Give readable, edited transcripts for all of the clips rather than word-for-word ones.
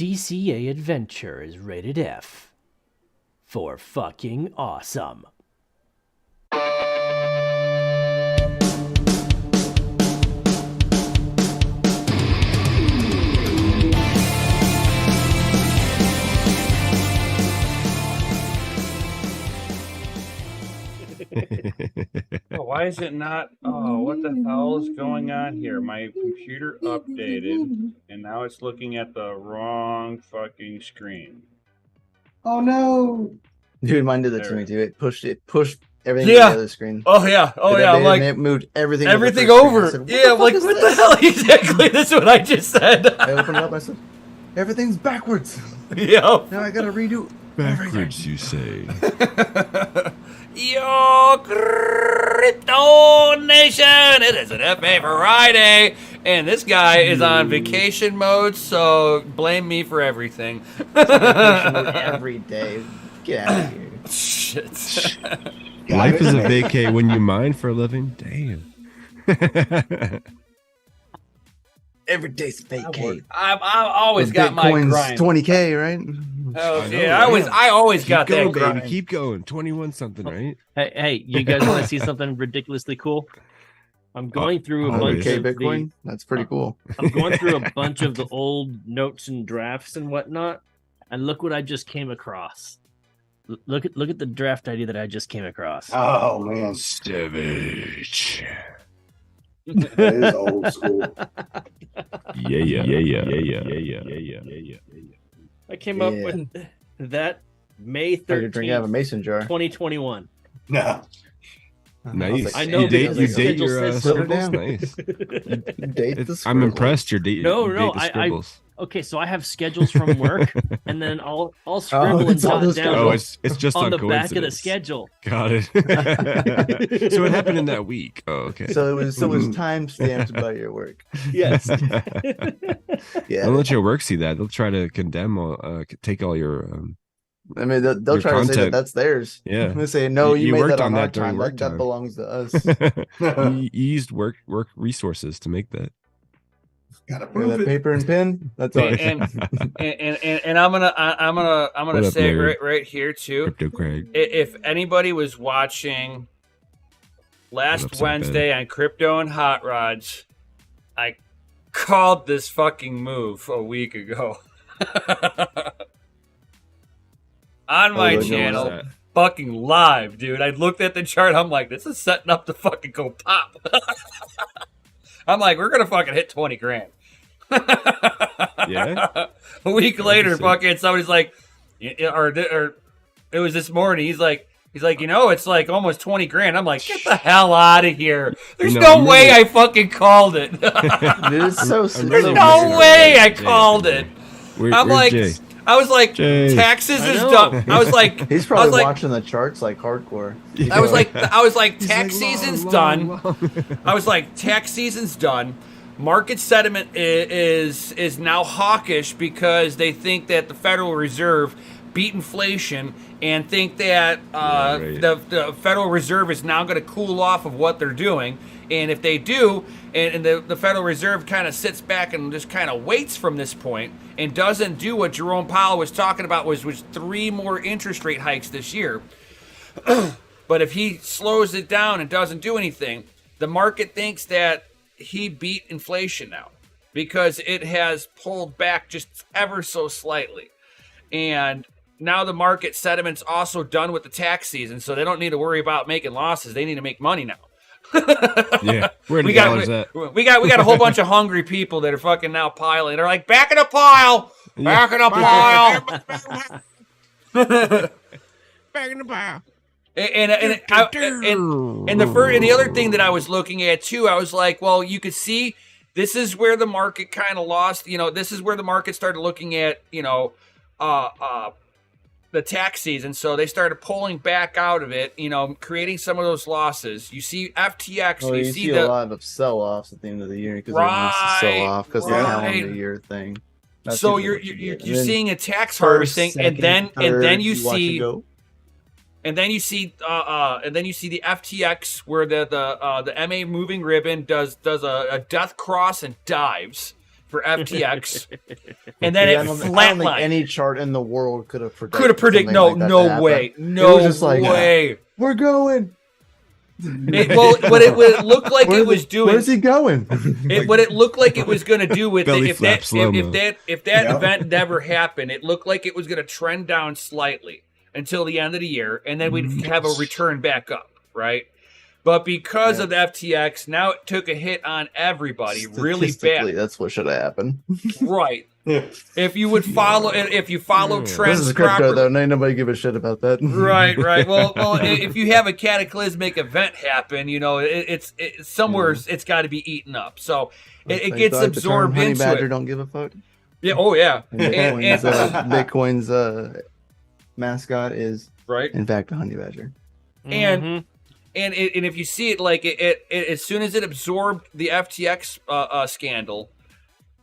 DCA adventure is rated F for fucking awesome. Oh, why is it not? Oh, what the hell is going on here? My computer updated, and now it's looking at the wrong fucking screen. Oh no! Dude, mine did that There. to me too. It pushed everything to the other screen. Oh yeah. Oh It yeah. I'm updated like and it moved everything over. to the first screen. I said, Yeah. I'm like, what the hell? Exactly. That's what I just said. I opened it up. I said, everyth's backwards. Yeah. Now I gotta redo Backwards, you say? Yo, Crypto Nation! It is an FA Friday, and this guy is on vacation mode, so blame me for everything. every day. Get out of here. Shit. Life is a vacay when you mine for a living. Damn. Every day's vacay. I've always got my grind. 20K, right? Oh, I know, yeah, I always got Keep going, that grind. baby. Keep going. 21 something, right? Hey, you guys want to see something ridiculously cool? I'm going through a bunch 100K of Bitcoin? That's pretty cool. I'm going through a bunch of the old notes and drafts and whatnot, and look what I just came across. Look at the draft ID that I just came across. Oh man, Savage. that is old school. Yeah. I came up with that May You're drinking out of a 13th, mason jar. 2021. No, Nice. I know you date, because you the date your schedule says scribbles. so. Nice. Date the I'm scribble. impressed. You date No, the I scribbles. okay, so I have schedules from work, and then I'll scribble and it's all jot those down Oh, it's just on on the back of the coincidence. schedule. Got it. So what happened in that week? Oh, okay. So it was time stamped by your work. Yes. Yeah. Don't let your work see that. They'll try to condemn take all your I mean, they'll Your try to say that content. that's theirs. Yeah. They say, no, You you made worked that on on our that during time. work That time. belongs to us. you used work resources to make that. gotta Yeah, prove that it. paper and pen. That's ours. And I'm gonna What up, say nerd? right here too. Crypto Craig. If anybody was watching What up, last Sam Wednesday on Crypto and Hot Rods, I called this fucking move a week ago on my no, channel, what's that? fucking live, dude. I looked at the chart. I'm like, this is setting up to fucking go pop. I'm like, we're gonna fucking hit 20 grand. Yeah. A week later, Interesting. fucking somebody's like, or it was this morning. He's like, it's like almost 20 grand. I'm like, get the hell out of here. There's No, no I'm way really- I fucking called it. It is so I'm slow. There's really no missing way out. I called it. Where's like, Jay? I was like, Jay. taxes I is know. done. I was like, He's probably like- watching the charts like hardcore. I was like, He's tax like, season's long, done. long. I was like, tax season's done. Market sentiment is now hawkish because they think that the Federal Reserve beat inflation and think that right. the Federal Reserve is now going to cool off of what they're doing. And if they do, and the Federal Reserve kind of sits back and just kind of waits from this point and doesn't do what Jerome Powell was talking about, was 3 more interest rate hikes this year. But if he slows it down and doesn't do anything, the market thinks that he beat inflation now because it has pulled back just ever so slightly. And now the market sentiment's also done with the tax season, so they don't need to worry about making losses. They need to make money now. Yeah. Where the We dollars got at? we got a whole bunch of hungry people that are fucking now piling. They're like, back in the pile, back in the pile. Back in the pile. And the other thing that I was looking at too, I was like, well, you could see this is where the market kind of lost. This is where the market started looking at, the tax season. So they started pulling back out of it, creating some of those losses. You see FTX, Well, you you see see the a lot of sell-offs at the end of the year because they want to Right, sell off because the right. calendar year thing. That's so usually you're what you get. seeing a tax First, harvesting, and second, then third, you watch it see. go. And then you see the FTX where the MA moving ribbon does a death cross and dives, for FTX, and then Yeah, it I don't think flatlined. any chart in the world could have predicted. No, something like that to no happen. way, It no was just like, way. We're going. What it looked like it was doing. Where's he going? What it looked like it was going to do with Belly if flap that slow-mo. Yeah. event never happened, it looked like it was going to trend down slightly until the end of the year, and then we'd have a return back up, right? But because of the FTX, now it took a hit on everybody really Statistically, bad. that's what should have happened. Right. Yeah. If you follow This trends is crypto, properly. though. Ain't nobody give a shit about that. Right. Well, if you have a cataclysmic event happen, it's somewhere it's got to be eaten up. So it gets Like the term absorbed Honey into Badger it. don't give a fuck. Yeah. Oh yeah. And And- Bitcoin's mascot is, right. in fact, a honey badger. And Mhm. and if you see it, like it as soon as it absorbed the FTX scandal,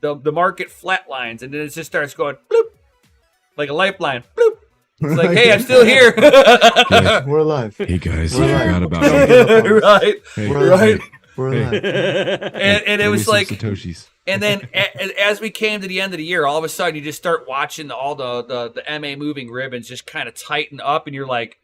the market flatlines, and then it just starts going bloop, like a lifeline. Bloop. It's like, hey, I'm still here. We're alive. Hey guys, We're you alive. forgot about me. Right. Hey, We're Right. alive. We're alive. And it give me was some like, Satoshis. and then as we came to the end of the year, all of a sudden you just start watching all the MA moving ribbons just kind of tighten up, and you're like,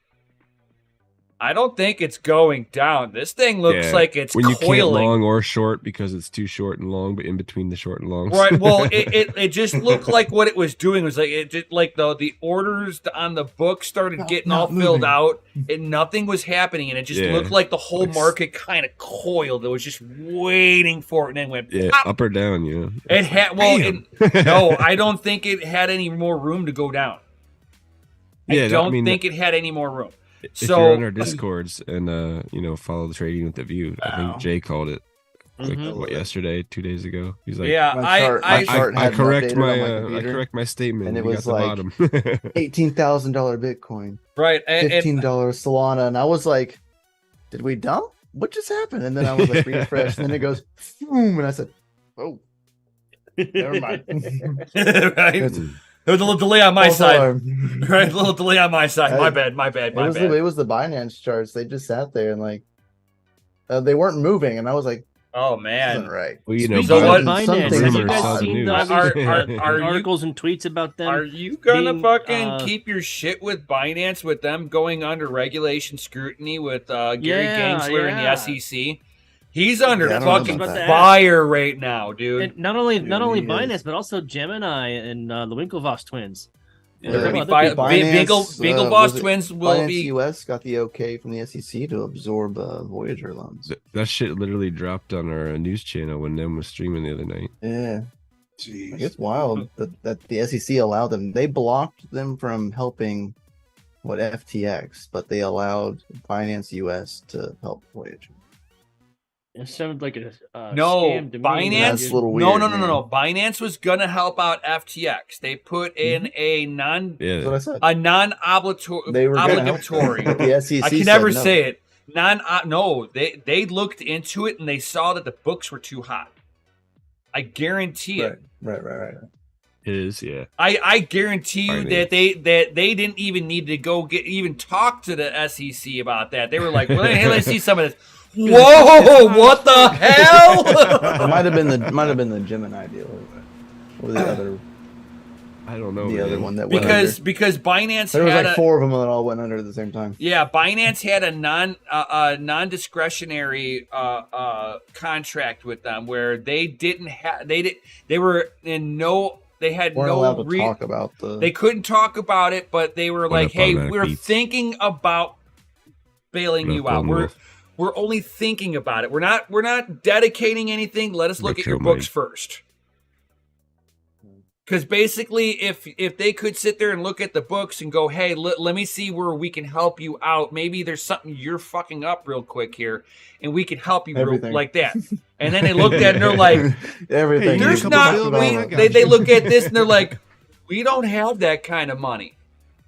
I don't think it's going down. This thing looks Yeah. like it's When you can't coiling. long or short because it's too short and long, but in between the short and long. Right. Well, it just looked like what it was doing was like it just like the orders on the book started getting all filled out, and nothing was happening, and it just Yeah. looked like the whole market kind of coiled. It was just waiting for it, and then went. Yeah, pop. up or down, yeah. It had no. I don't think it had any more room to go down. Yeah, I don't think it had any more room. If So you're on our discords and follow the trading with the view, I Wow. think Jay called it like Mhm. what yesterday, 2 days ago. He's like, yeah, My chart I I hadn't correct updated my on my I computer. correct my statement, And it you got was the like- bottom. $18,000 Bitcoin, right. And, $15 Solana, and I was like, "Did we dump? What just happened?" And then I was like, refresh, and then it goes, boom, and I said, "Oh, never mind." right. It's- There was a little delay on my false side. alarm. Right, a little delay on my side. My Hey, bad. It was the Binance charts. They just sat there and like they weren't moving, and I was like, Oh "This man. isn't right." Well, Speaking So of what- Binance, something have you rumors guys saw the seen news. those Are you- articles and tweets about them? Are you gonna being, fucking keep your shit with Binance with them going under regulation scrutiny with Gary Yeah, Gensler and the yeah. SEC? He's under Yeah, I don't know fucking about that. fire right now, dude. And not only Dude, he Binance, is. but also Gemini and the Winklevoss twins. They're gonna be Other fi- people. Bingleboss was it twins will Binance be. US got the okay from the SEC to absorb Voyager loans. That shit literally dropped on our news channel when them was streaming the other night. Yeah, Jeez. it's wild that the SEC allowed them. They blocked them from helping FTX, but they allowed Binance US to help Voyager. It sounded like a No, scam to me. Binance. That's a little No, weird, no. Binance was gonna help out FTX. They put in a non Yeah. That's what I said. a non-obligatory. They were gonna help obligatory. them, but the SEC I can said never no. say it. No, they looked into it and they saw that the books were too hot. I guarantee it. Right. It is, yeah. I guarantee you Finance. that they didn't even need to go even talk to the SEC about that. They were like, well, hey, let's see some of this. Whoa, what the hell? It might have been the Gemini deal, or the other I don't know. the man. other one that went because under. Binance There was had like 4 of them that all went under at the same time. Yeah, Binance had a non-discretionary contract with them where they didn't have they were in no they had Weren't no allowed to talk about the. they couldn't talk about it, but they were like, up "Hey, automatic we're beats. thinking about bailing Not you out. going well. We're only thinking about it. We're not dedicating anything. Let us look at your Retro books first." Because basically, if they could sit there and look at the books and go, hey, let me see where we can help you out. Maybe there's something you're fucking up real quick here, and we can help you Everything. like that. And then they looked at it and they're like, everything. Hey, there's a not. couple bills, I got They you. look at this and they're like, we don't have that kind of money.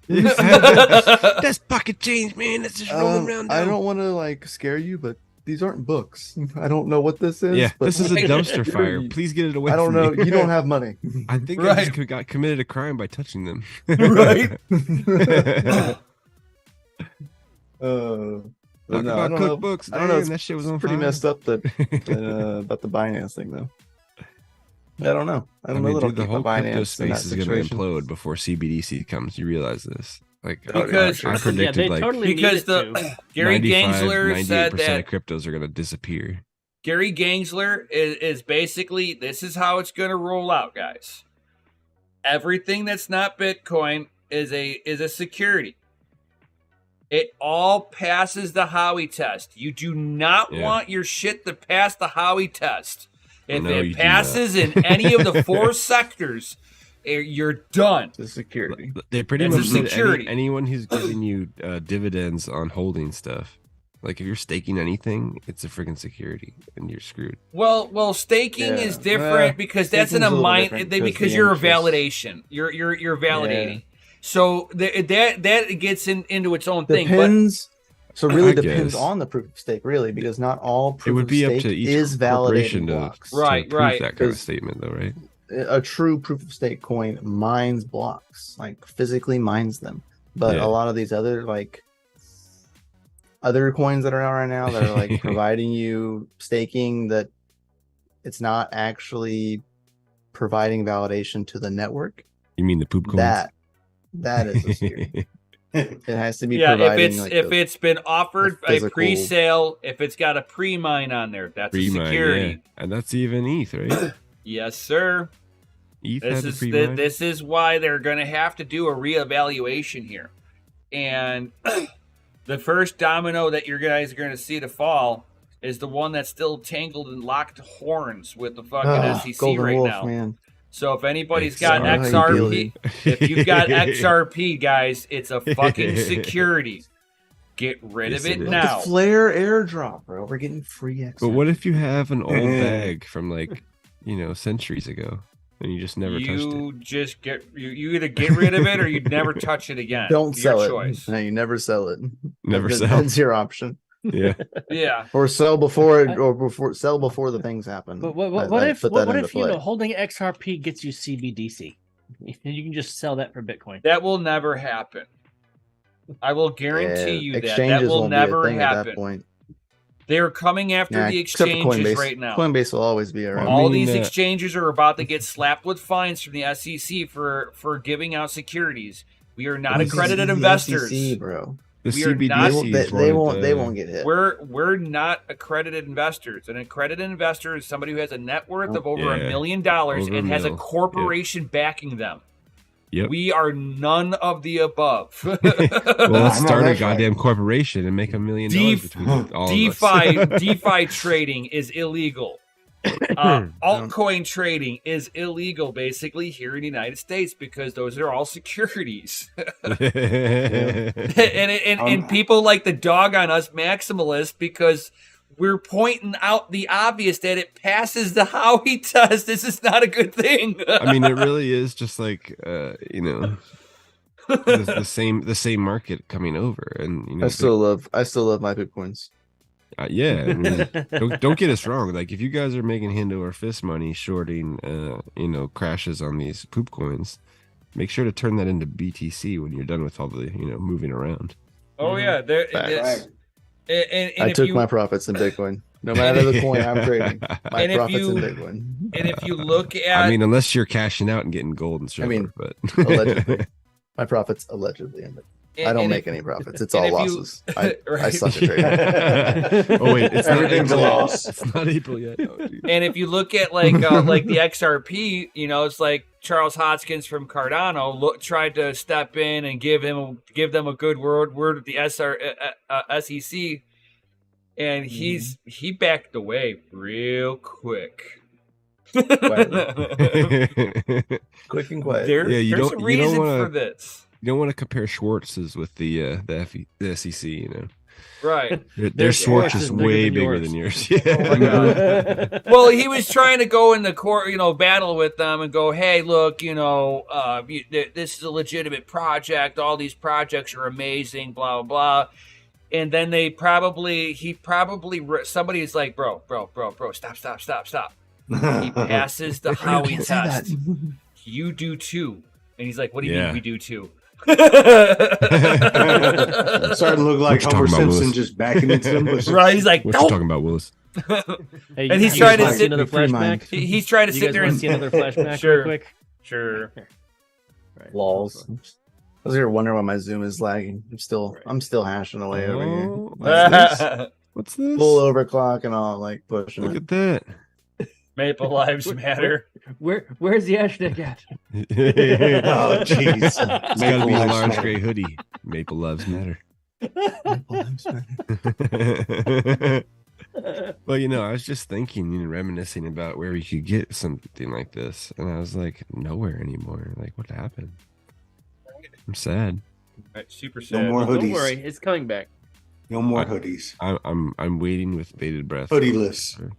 That's pocket change, man. That's just rolling around. I down. don't want to like scare you, but these aren't books. I don't know what this is. Yeah, but this is a dumpster fire. Please get it away. I don't from know. me. You don't have money. I think Right. I just got committed a crime by touching them. Right? But Talk no, I about don't know. cookbooks. I don't know. Damn, It's that shit was on pretty fire. messed up that about the Binance thing though. I don't know. I'm I a mean, little dude, the keep whole my crypto Binance in that space is going to situation. implode before CBDC comes. You realize this? Like, Because- I Yeah, predicted they like totally need Because it to. the Gary 95, Gensler said 98% that of cryptos are going to disappear. Gary Gensler is basically, this is how it's going to roll out, guys. Everything that's not Bitcoin is a security. It all passes the Howey test. You do not want your shit to pass the Howey test. If No, you it do passes in any of the 4 sectors, you're done. The security. They pretty It's a much said security. anyone who's giving you dividends on holding stuff. Like if you're staking anything, it's a freaking security, and you're screwed. Well, staking Yeah. is different Well, because that's in staking's a a little mind different because the you're a interest. validation. You're validating. So that gets into its own thing. But Depends. So really I depends guess. on the proof of stake, really, because not all It proof would of be up stake to each is corporation validating to, blocks. Right, to prove right. that kind of 'Cause- statement, though, right? A true proof of stake coin mines blocks, like physically mines them. But Yeah. a lot of these other other coins that are out right now that are like providing you staking, that it's not actually providing validation to the network. You mean the poop coins? That is a security. It has to be yeah, providing if it's been offered the a physical- pre-sale, if it's got a pre-mine on there, that's a Pre-mine, security. yeah. And that's even ETH, right? Yes, sir. ETH This had the is pre-mine. this is why they're going to have to do a reevaluation here, and the first domino that you guys are going to see to fall is the one that's still tangled and locked horns with the fucking SEC Golden right Wolf, now. Man. So if anybody's It's got sorry how you XRP, if you've got XRP, guys, it's a fucking security. Get rid Yes, of it it is. now. The Flare airdrop, bro. We're getting free X. But what if you have an old bag from like, centuries ago, and you just never touched it? You just you either get rid of it or you never touch it again. Don't Your sell it? choice. No, you never sell it. Never That's- sell. That's your option. Yeah. Yeah. Or sell before it, or sell before the things happen. But what I if put that into you know play. holding XRP gets you CBDC? You can just sell that for Bitcoin. That will never happen. I will guarantee you that exchanges will won't be a never thing at that happen. point. They're coming after Yeah, the except for exchanges Coinbase. right now. Coinbase will always be around. Well, All mean, these exchanges are about to get slapped with fines from the SEC for giving out securities. We are not This is accredited the investors. SEC, bro. The We are not- CBDCs They won't get hit. We're not accredited investors. An accredited investor is somebody who has a net worth of over $1 Yeah. million Over a and has a mil. corporation backing them. Yep. We are none of the above. Well, let's No, start a that's goddamn corporation and make $1 million between all of us. DeFi trading is illegal. Altcoin trading is illegal, basically, here in the United States because those are all securities. and people like to dog on us maximalists because we're pointing out the obvious that it passes the Howey test. This is not a good thing. I mean, it really is just like the same market coming over, and I still love my Bitcoins. yeah. I mean, don't get us wrong. Like if you guys are making hand over fist money shorting, crashes on these poop coins, make sure to turn that into BTC when you're done with all the moving around. Oh yeah, there. Right. And I if took you, my profits in Bitcoin. No matter the coin I'm trading, my And if profits you- in Bitcoin. and if you look at, I mean, unless you're cashing out and getting gold and silver, mean, but allegedly. My profits allegedly in Bitcoin. I don't and make if- any profits. It's and all if you- losses. I Right. suck at trading. Oh wait, it's not Everything's a April yet. loss. It's not April yet. Oh, geez. And if you look at like the XRP, it's like Charles Hodgkins from Cardano tried to step in and give them a good word with the SEC, and he backed away real quick. Quick and quiet. There, Yeah, you there's don't- a you don't reason wanna- for this, You don't want to compare Schwartz's with the SEC. right? Their Schwartz Schwartz is is bigger way than bigger yours. than yours. Oh my God. Well, he was trying to go in the court, battle with them and go, hey, look, this is a legitimate project. All these projects are amazing, blah, blah, blah. And then somebody's like, bro, stop. He passes the Howey test. You do too. And he's like, what do you Yeah. mean we do too? Starting to look like What you Homer talking about, Simpson Willis? just backing into them. Right? He's like, What you nope. talking about, Willis? Hey, And he's you guys trying to wanna sit- see another free mind. flashback. He's trying to You sit guys there want to and see another flashback Sure. real quick? Sure. Right. Lols. I was here wondering why my Zoom is lagging. I'm still hashing away over here. Oh, what's this? What's this? Full overclock and all, like pushing Look it. at that. Maple Lives Matter. Where's the hashtag at? Oh, jeez. It's got to Maple be a Lives large Matter. gray hoodie. Maple loves matter. Well, I was just thinking, reminiscing about where we could get something like this, and I was like, nowhere anymore. Like, what happened? I'm sad. Right, super No sad. more Don't hoodies. worry, it's coming back. No more hoodies. I'm waiting with bated breath. Hoodieless.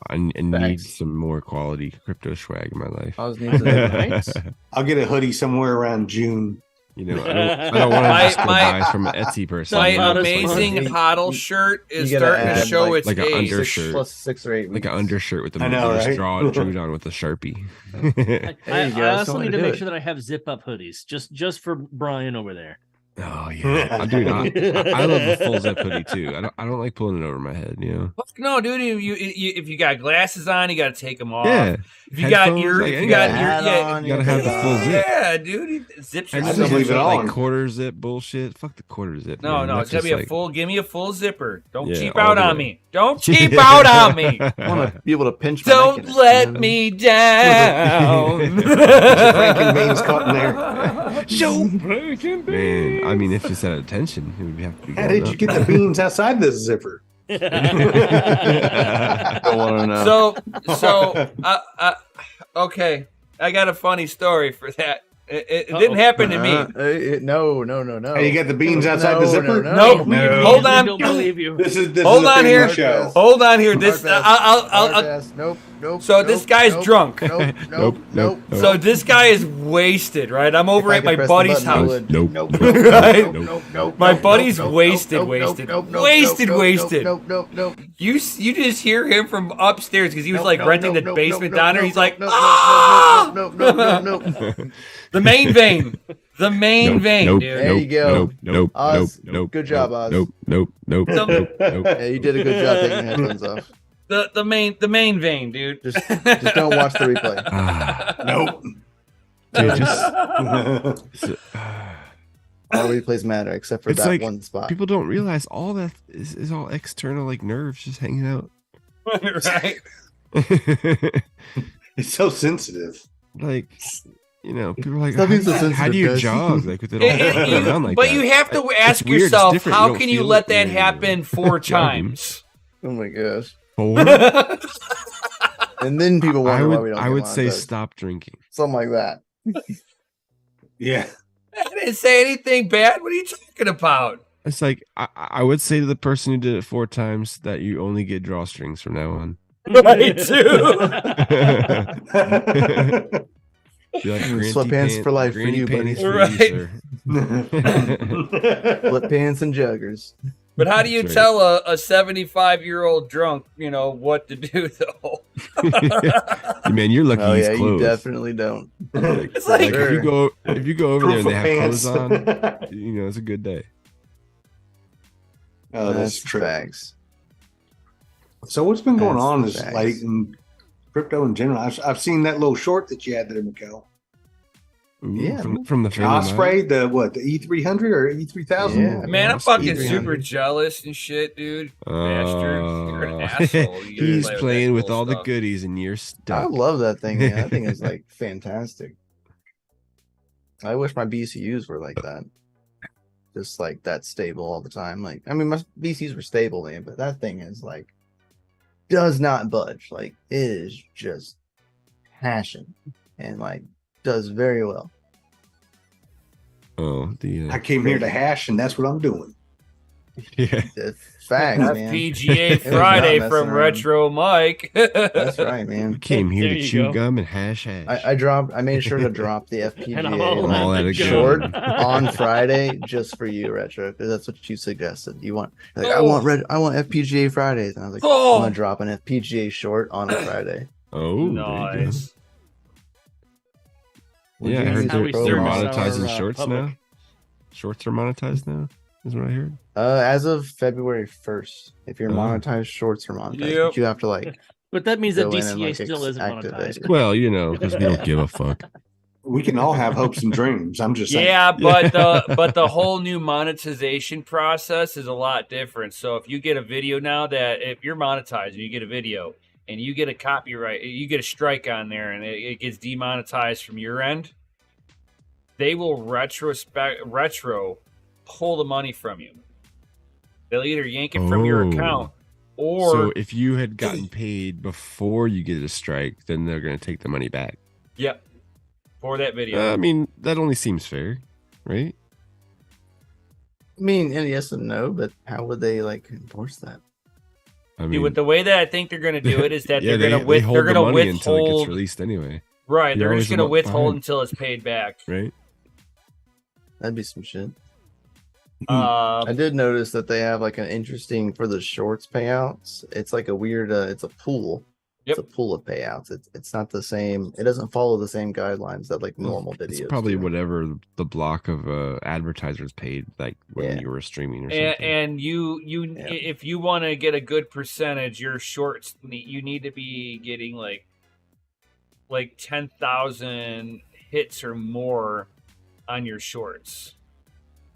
I need Thanks. some more quality crypto swag in my life. I was needing to I'll get a hoodie somewhere around June. I don't want to just go buy from an Etsy person. My Not as amazing fun. HODL shirt is You gotta starting to add, show like- its like an age. undershirt. plus 6 or 8 like weeks. an undershirt with the I know, right? drew on with a Sharpie. I There you go, also someone need to to do make it. sure that I have zip up hoodies, just for Brian over there. Oh yeah, dude, I love a full zip hoodie too. I don't like pulling it over my head. Fuck no, dude. If you got glasses on, you got to take them off. Yeah. If you got Headphones, your, like, if you you got got your, hat yeah, on, you gotta have the full zip. yeah, dude. Zips And are I then just so leave it much- on. like quarter zip bullshit. Fuck the quarter zip. No, man. no, That's it's gotta be just a like- full. Give me a full zipper. Don't Yeah, cheap all out the on way. me. Don't cheap out on me. I want to be able to pinch my neck in Don't it, let you know? me down. Frankenbein's caught in there. Show. Man, I mean, if it's at attention, it would have to be. How going did you up. get the beans outside this zipper? I don't want to know. So, okay. I got a funny story for that. It didn't happen to me. No. Hey, you got the beans outside the No, zipper? No. No. Hold on. We don't believe you. This is Hold a on family here. show. Hold on here. This Nope. So this guy's drunk. Nope. So this guy is wasted, right? I'm over at my buddy's house. Nope. Right? Nope. My buddy's wasted. You just hear him from upstairs because he was like renting the basement down there. He's like, ah! The main vein. The main vein, Nope. dude. There you go. Nope. Oz, Nope. good job, Oz. Nope. Yeah, you did a good job taking the headphones off. The main vein, dude. Just don't watch the replay. Nope. Dude, just All replays matter except for It's that like one spot. people don't realize all that is all external, like nerves just hanging out. Right? It's so sensitive. Like, people are like, Stop being so how do you sensitive, guys." jog like with it all hanging around like But that? you have to ask weird, it's yourself, different. You how don't can you feel let it that when you're happen 4 jogging. times? Oh my gosh. Four? And then people wonder why we don't I get would say monetized. stop drinking. Something like that. Yeah. I didn't say anything bad. What are you talking about? It's like I would say to the person who did it 4 times that you only get drawstrings from now on. Right, too. Be like, Sweatpants for life for granny you, buddy. panties for Right. you, Split pants and joggers. But how do you That's tell a 75-year-old drunk, what to do, though? sir. Man, you're lucky Oh he's yeah, you clothed. definitely don't. It's Like, like, if you go over there and they have Proof clothes of on, pants. it's a good day. Oh, that's true. facts. So what's been going That's on this facts. late in crypto in general? I've seen that little short that you had there, Mikkel. Ooh, Yeah. from the family line. Osprey, the E300 or E3000? Yeah. man, I'm Osprey fucking 300. super jealous and shit, dude. Bastard. You're an asshole. You He's play with playing that with cool all the stuff. goodies and you're I stuck. love that thing. Man. That thing is like fantastic. I wish my BCUs were like that. Just like that stable all the time. Like, I mean, my BCUs were stable, man, but that thing is like does not budge. Like, it is just passion and like does very well. Oh, I came here to hash, and that's what I'm doing. yeah. It's facts, man. FPGA was not Friday messing from around. Retro Mike. That's right, man. We came here There to you chew go. gum and hash. I made sure to drop the And all FPGA all that at a to go. short on Friday just for you, Retro, because that's what you suggested. You want like, I Oh. want FPGA Fridays, and I was like, Oh. I'm gonna drop an FPGA short on a Friday. Oh, there you go. Nice. Yeah, I Would you heard use how a we they're service promo? monetizing our, shorts public. now. Shorts are monetized now. Is what I heard. As of February 1st, if you're Oh. monetized, shorts are monetized. Yep. But you have to like But that means that go in DCA and, like, still isn't activate monetized. it. Well, because we don't give a fuck. We can all have hopes and dreams. I'm just saying. Yeah, but the whole new monetization process is a lot different. So if you get a video now that if you're monetized and you get a video and you get a copyright, you get a strike on there and it gets demonetized from your end, they will retro pull the money from you. They'll either yank it from your Oh. account or So if you had gotten paid before you get a strike, then they're going to take the money back. yep, for that video. I mean, that only seems fair, right? I mean, and yes and no, but how would they like enforce that? I See, mean, with the way that I think they're going to do it is that yeah, they're going they to hold the money until it gets withhold. released anyway, Right, You're they're just always going to a month withhold behind. until it's paid back. right? That'd be some shit. Uh, I did notice that they have like an interesting for the shorts payouts. It's like a weird. It's a pool. Yep. It's a pool of payouts. It's not the same. It doesn't follow the same guidelines that like normal videos. It's probably do. whatever the block of advertisers paid, like when Yeah. you were streaming or something. and you Yeah. if you want to get a good percentage, your shorts you need to be getting like 10,000 hits or more on your shorts.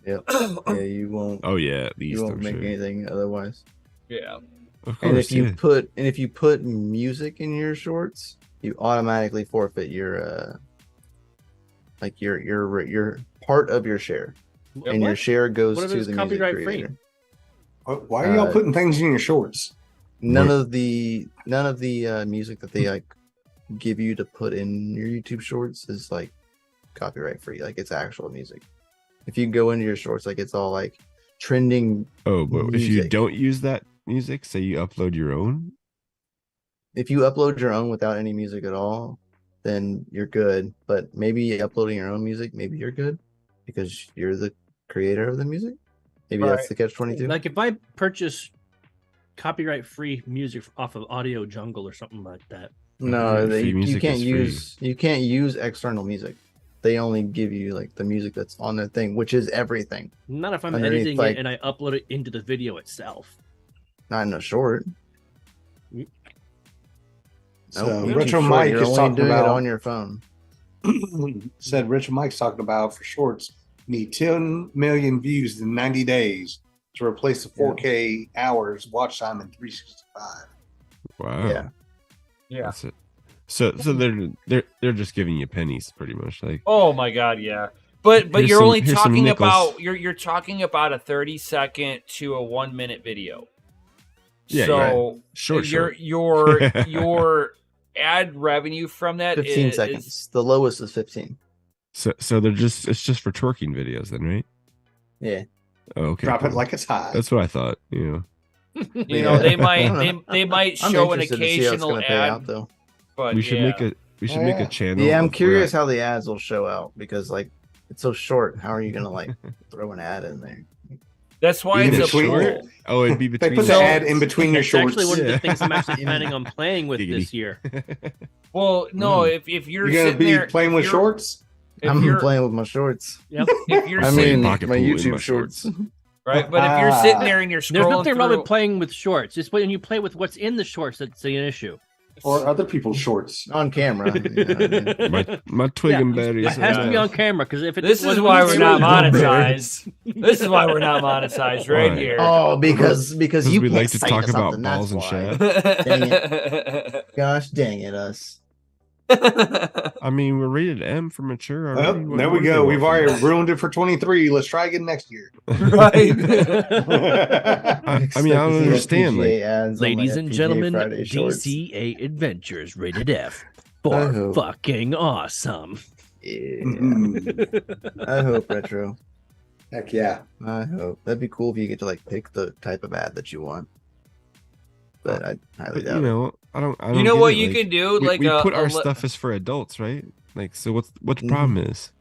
Yep. Yeah, you won't. Oh yeah, at least You won't I'm make sure. anything otherwise. Yeah. Of And course, if you yeah. put music in your shorts, you automatically forfeit your like your part of your share, and your What? share goes What if to it's the music copyright free? creator. Why are y'all Uh, putting things in your shorts? None What- of the music that they like give you to put in your YouTube shorts is like copyright free. Like it's actual music. If you go into your shorts, like it's all like trending. Oh, but if you music. don't use that music, say you upload your own. If you upload your own without any music at all, then you're good. But maybe uploading your own music, maybe you're good because you're the creator of the music. Maybe that's Right. the catch-22. Like if I purchase copyright free music off of Audio Jungle or something like that. No, Free you music can't is free. use external music. They only give you like the music that's on their thing, which is everything. Not if I'm Underneath, editing like- it and I upload it into the video itself. Not in a short. So Nope, Retro YouTube short, Mike you're is only talking doing it about on your phone. said Retro Mike's talking about for shorts need 10 million views in 90 days to replace the 4K hours watch time in 365. Wow. Yeah. Yeah. That's it. So they're just giving you pennies, pretty much. Like, Oh my god, yeah. But Here's you're some- only here's some talking nickels. about you're talking about a 30-second to a 1-minute video. Yeah, so short. your ad revenue from that 15 is seconds. The lowest is 15. So it's just for twerking videos, then, right? Yeah. Oh, okay. Drop it cool. like it's hot. That's what I thought. You know, you know, they might they might I'm show an interested to see how it's occasional gonna pay ad, out though. but we should yeah. make a Yeah. channel. Yeah, I'm of curious where- how the ads will show out because like it's so short. How are you gonna like throw an ad in there? That's why In it's a between- pool. Oh, it'd be They between. put the So- ad in between your It's shorts. actually one of Yeah. the things I'm actually planning on playing with Giggity. this year. Well, no, Mm. if you're You're gonna sitting be there playing if with you're- shorts. if I'm you're- playing with my shorts. Yep. if you're I sitting mean, pocket my pool in YouTube my shorts. right, but if you're sitting there and you're There's scrolling nothing wrong through, with playing with shorts. Just when you play with what's in the shorts that's an issue. Or other people's shorts. On camera. you know what I mean? my twig and berries. It has to be are on camera because if it this is wasn't why on we're camera, not you- monetized. This is why we're not monetized right Why? here. Oh, because Because you we can't like to cite talk us about something, balls and that's why. shit. Gosh dang it, us. I mean, we're rated M for mature Well, already. What there more we do go. you We've want from already ruined it for 23. Let's try again next year. right. I mean, I don't understand. Like, Ladies and gentlemen, DC. DCA Adventures rated F I for hope. fucking awesome. Yeah. Mhm. I hope retro. Heck yeah. I hope that'd be cool if you get to like pick the type of ad that you want. But I highly but, doubt you it. know, I don't. You know get what it. you Like, can do? we, Like we a, put a our li- stuff is for adults, right? Like, so what the Mhm. problem is?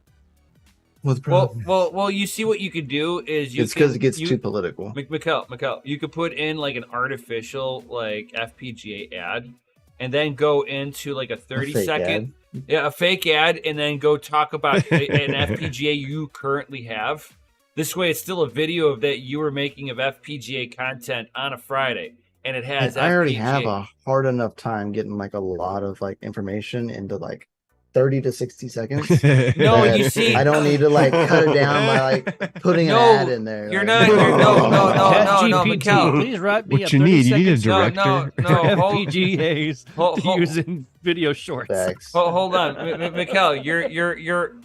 What's the Well, problem? well. You see what you could do is you. It's because can- it gets you, too political. Mikkel, you could put in like an artificial like FPGA ad, and then go into like a 30-second, a fake ad, and then go talk about an FPGA you currently have This way, it's still a video of that you were making of FPGA content on a Friday, and it has. I already have a hard enough time getting like a lot of like information into like 30 to 60 seconds. No, that you see, I don't need to like cut it down by like putting an ad in there. You're like, not. No, ChatGPT, Mikkel. please write me What a you 30 need? You need a second director. No, FPGAs to use in video shorts. Facts. Hold on, Mikkel.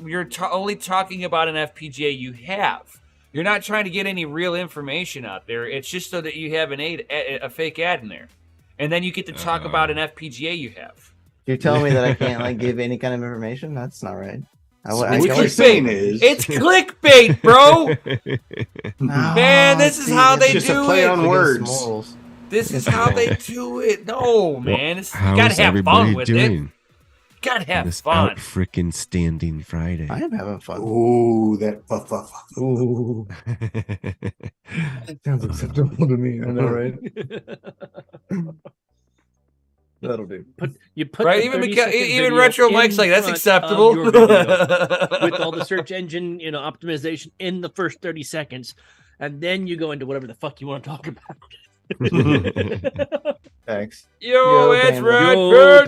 You're only talking about an FPGA you have. You're not trying to get any real information out there. It's just so that you have a fake ad in there, and then you get to talk about an FPGA you have. You're telling me that I can't like give any kind of information? That's not right. What you're saying is It's clickbait, bro. No, Man, this is how they just do a play it. on words. This is how they do it. No, man. You How gotta is have everybody fun with it. doing? You gotta have This fun. out freaking standing Friday. I am having fun. Ooh, that Ooh, sounds acceptable to me. I know, right? That'll do. You put Right, the even 30-second even video Retro in Mike's like, that's front of acceptable. your video with all the search engine, optimization in the first 30 seconds, and then you go into whatever the fuck you want to talk about. Thanks. Yo, it's Panda. Red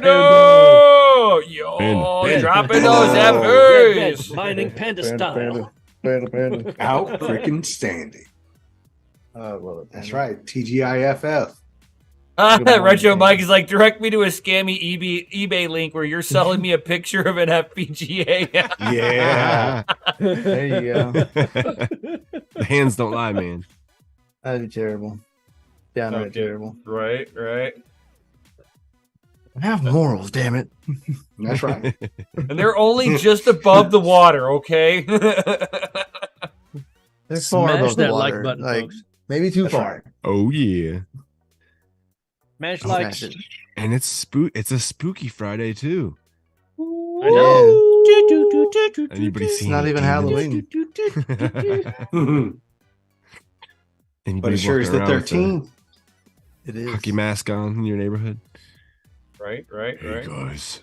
Yo, Panda. Yo, Panda. dropping those Red, FAs. mining panda style. Panda. Out freaking standing. Well, That's right. TGIFF. Retro Mike is like, direct me to a scammy eBay link where you're selling me a picture of an FPGA. Yeah. there you go. The hands don't lie, man. That'd be terrible. Downright terrible. Right. Have morals, damn it. That's right. And they're only just above the water, okay? They're far Smash above the that like water. button, like folks. maybe too That's far. right. Oh yeah. Smash likes. Smash it. And it's a spooky Friday too. I know. Anybody It's seen not even demons? Halloween. Anybody But it sure is walking the around with a 13th. It is. hockey mask on in your neighborhood? Right. Hey guys.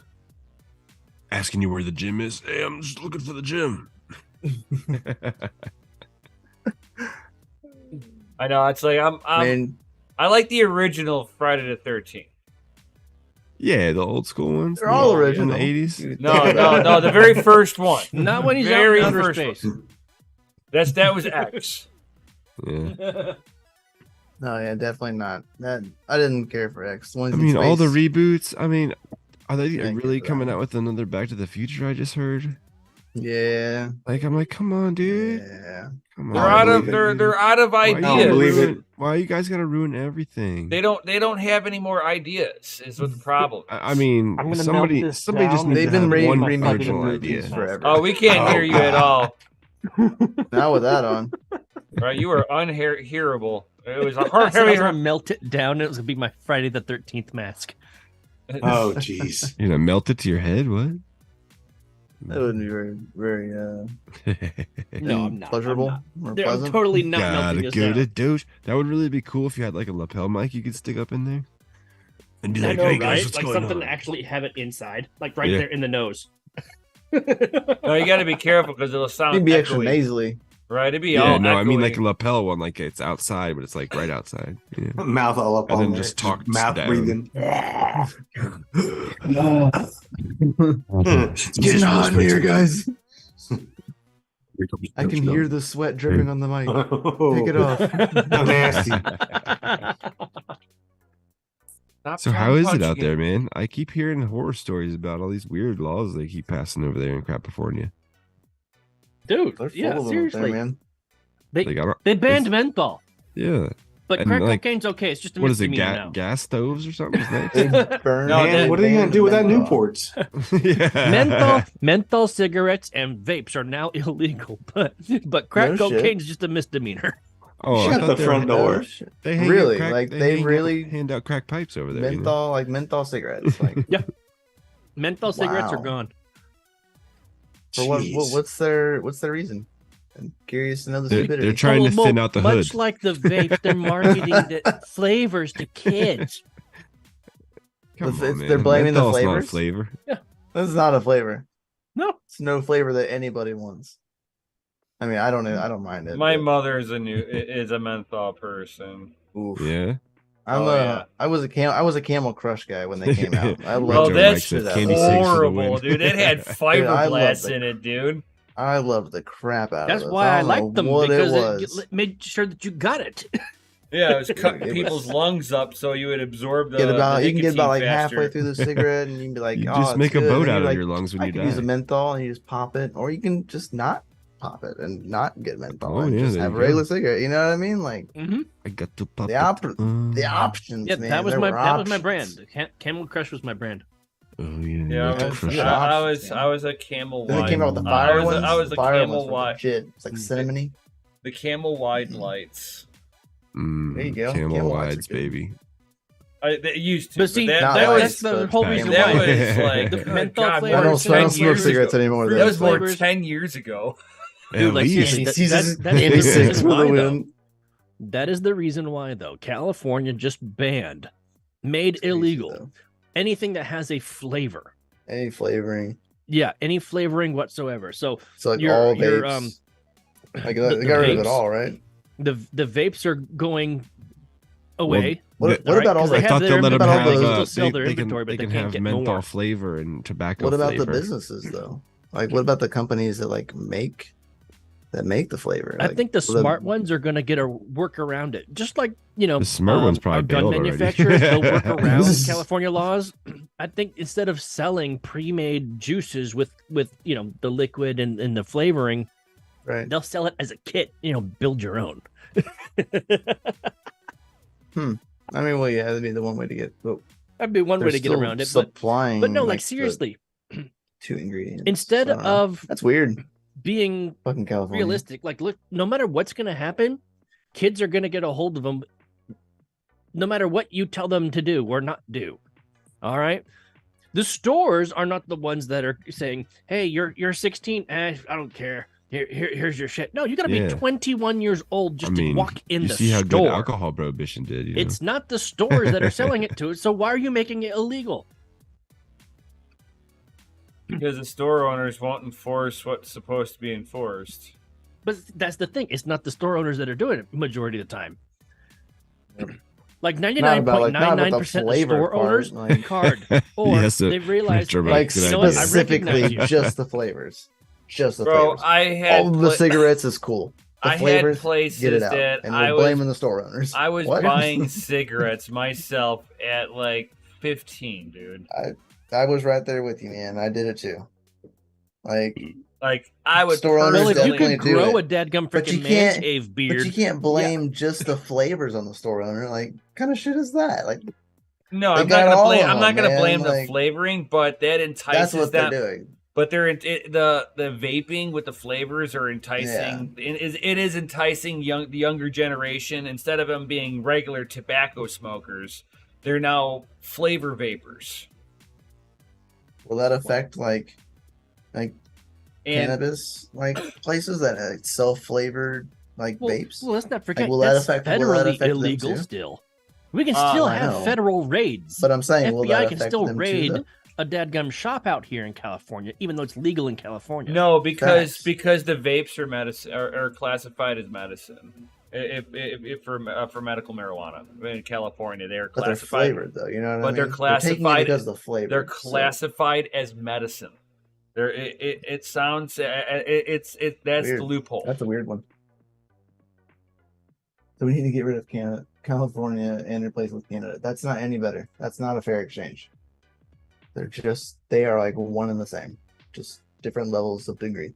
Asking you where the gym is. Hey, I'm just looking for the gym. I know, it's like I like the original Friday the 13th. Yeah, the old school ones. They're all in original. the 80s. No, the very first one. Not when he's Very out in outer first space. That was X. Yeah. No, yeah, definitely not. That I didn't care for X. I mean, all the reboots. I mean, are they Thank you really for that coming one. out with another Back to the Future? I just heard. Yeah. Like, I'm like, come on, dude. Yeah. Come They're on. out of believe it. they're out of Why don't ideas. believe it. Why you guys gotta ruin everything? They don't have any more ideas. Is what the problem. I mean, I'm gonna somebody melt this just down. needs They've to been have one remaking original movies idea. forever. Oh, we can't hear you at all. Not with that on. Right, you are unhearable. It was a I hard said I was hearing. gonna melt it down. And it was gonna be my Friday the 13th mask. Oh, jeez. You're gonna melt it to your head? What? That wouldn't be very, very No, I'm not. pleasurable I'm or I'm pleasant. totally not Gotta melting this go down. to Doge. That would really be cool if you had like a lapel mic you could stick up in there. And be I like, know, hey guys, right? what's Like going something on? to actually have it inside, like right Yeah. there in the nose. No, you got to be careful because it'll sound. It'd be extra echoey. nasally. Right, it'd be Yeah, all. no, I mean like a echoey. lapel one, like it's outside, but it's like right outside. Yeah. Mouth all up And on then there. just talk Mouth down. breathing. It's getting hot in here, guys. I can hear the sweat dripping on the mic. Take it off. How nasty. Stop So trying how is it punching out there, man? I keep hearing horror stories about all these weird laws they keep passing over there in California. Dude, They're full yeah, of them up seriously. there, man. Like, I don't, They banned menthol, yeah. but And, crack like, cocaine's okay. It's just a What is it? misdemeanor now. Gas stoves or something? Is They next? burn. No, Man, what are you gonna do with that Newports? yeah. Menthol cigarettes and vapes are now illegal, but crack No shit. cocaine is just a misdemeanor. Oh, I Shut thought the they front were- door. They hang out Really? crack- Like, they they hang out- really- hand out crack pipes over there. you know? Menthol, like menthol cigarettes. Like Menthol cigarettes are Wow. gone. for what? Jeez. What's their reason? I'm curious to know the They're stupidity. trying to Well, thin out the much hood. like the vapes, they're marketing the flavors to kids. Come It's- on, it's- man. they're blaming the Menthol's not a flavors? flavor. This is not a flavor. No, It's no flavor that anybody wants. I mean, I don't mind it. My but- mother is a menthol person. Oof. Yeah. I was a Camel Crush guy when they came out. I Well, loved that's the shit out of candy those. cigs for the horrible, win. dude. It had I fiberglass love in it, dude. I loved the crap out That's of those. why I don't liked know them what because it was. it made sure that you got it. Yeah, it was cutting It was- people's lungs up so you would absorb the. You can get about like nicotine faster. halfway through the cigarette, and you can be like, You "Oh, just it's make a good," boat and out you're of like, your lungs when I you could use a die. menthol, and you just pop it, or you can just not pop it and not get menthol, Oh, and yeah, just there have you a regular go. cigarette. You know what I mean? Like I got to pop the it. the options, Yeah, man. that was there my were brand. options. Camel Crush was my brand. Oh yeah. Yeah, you I was, crush Yeah. it. I was a camel Then wide. they came out with the I fire was ones. I was the fire camel ones were wide. legit. It's like cinnamony. The camel wide lights. There you go. Camel Camel wides, Whites are good. baby. They used to. But see, that, not that like- was that's the but whole back reason in that why. was like The oh, menthol God, flavor more I than don't 10 smoke years cigarettes ago. anymore. That though. was more flavors. 10 years ago. Dude, At like, least. seriously, that's the Candy reason cigs for why, the though. win. That is the reason why, though. California just made Crazy, illegal though. anything that has a flavor. Any flavoring. Yeah, any flavoring whatsoever. So So like Your- all your, vapes. Like the they got rid of vapes. it all, right? the vapes are going away. What All right, about all 'cause the? they I have thought their they'll let them inventory, have, they can uh, still sell their they can, inventory, but they can can't have get menthol more. flavor and tobacco What about flavor. the businesses though? Like, what about the companies that like make the flavor? I Like, think the will smart ones are going to get a work around it, just like The smart ones probably our gun bailed already. manufacturers. They'll work around California laws. I think instead of selling pre-made juices with the liquid and the flavoring, right? they'll sell it as a kit. Build your own. I mean, well, yeah, that'd be the one way to get. But That'd be one way they're to get still around it. Supplying, But no, like the seriously, 2 ingredients. instead I don't know. of That's weird. being Fucking California. realistic, like look, no matter what's going to happen, kids are going to get a hold of them no matter what you tell them to do or not do. All right, the stores are not the ones that are saying, hey, you're 16, I don't care, here's your shit. No, you got to Yeah. be 21 years old just to walk in you the see how good store. alcohol prohibition did. You know? It's not the stores that are selling it to it, so why are you making it illegal? Because the store owners won't enforce what's supposed to be enforced. But that's the thing, it's not the store owners that are doing it majority of the time. Like Not about the 99.99% of flavor store part, owned like- card, or Yes, they realize, Mr. hey, Like Good you know what, I specifically recognize you. just the flavors. Just the Bro, flavors. I had All of the cigarettes is cool. The I had flavors, places get it out. that And I we're was blaming the store owners. I was What? buying cigarettes myself at like 15, dude. I was right there with you, man. I did it too. Like I would Store owners Well, if you personally, could definitely do grow it. a dadgum But you freaking man can't- cave beard, But you can't blame just the flavors on the store owner. Like, what kind of shit is that? Like, no, they I'm got not gonna all blame. of I'm not them, gonna man, blame the like, flavoring, but that that's entices what they're them. doing. But the vaping with the flavors are enticing. It is enticing the younger generation. Instead of them being regular tobacco smokers, they're now flavor vapors. Will that affect like And cannabis like places that sell flavored like well, vapes? well, let's not forget will that that's affect- will that federally affect them illegal too? still. We can Oh, still I have know. federal raids. But I'm saying, will that FBI can affect still them raid too? Though? a dadgum shop out here in California, even though it's legal in California. no, because Facts. because the vapes are medicine are classified as medicine. If for medical marijuana in California, they are But they're classified. flavored though. You know what I But mean? they're taking it classified- because of the flavor. They're so- classified as medicine. It sounds that's the Weird. loophole. That's a weird one. So we need to get rid of Canada, California, and replace it with Canada. That's not any better. That's not a fair exchange. They are like one and the same, just different levels of degree.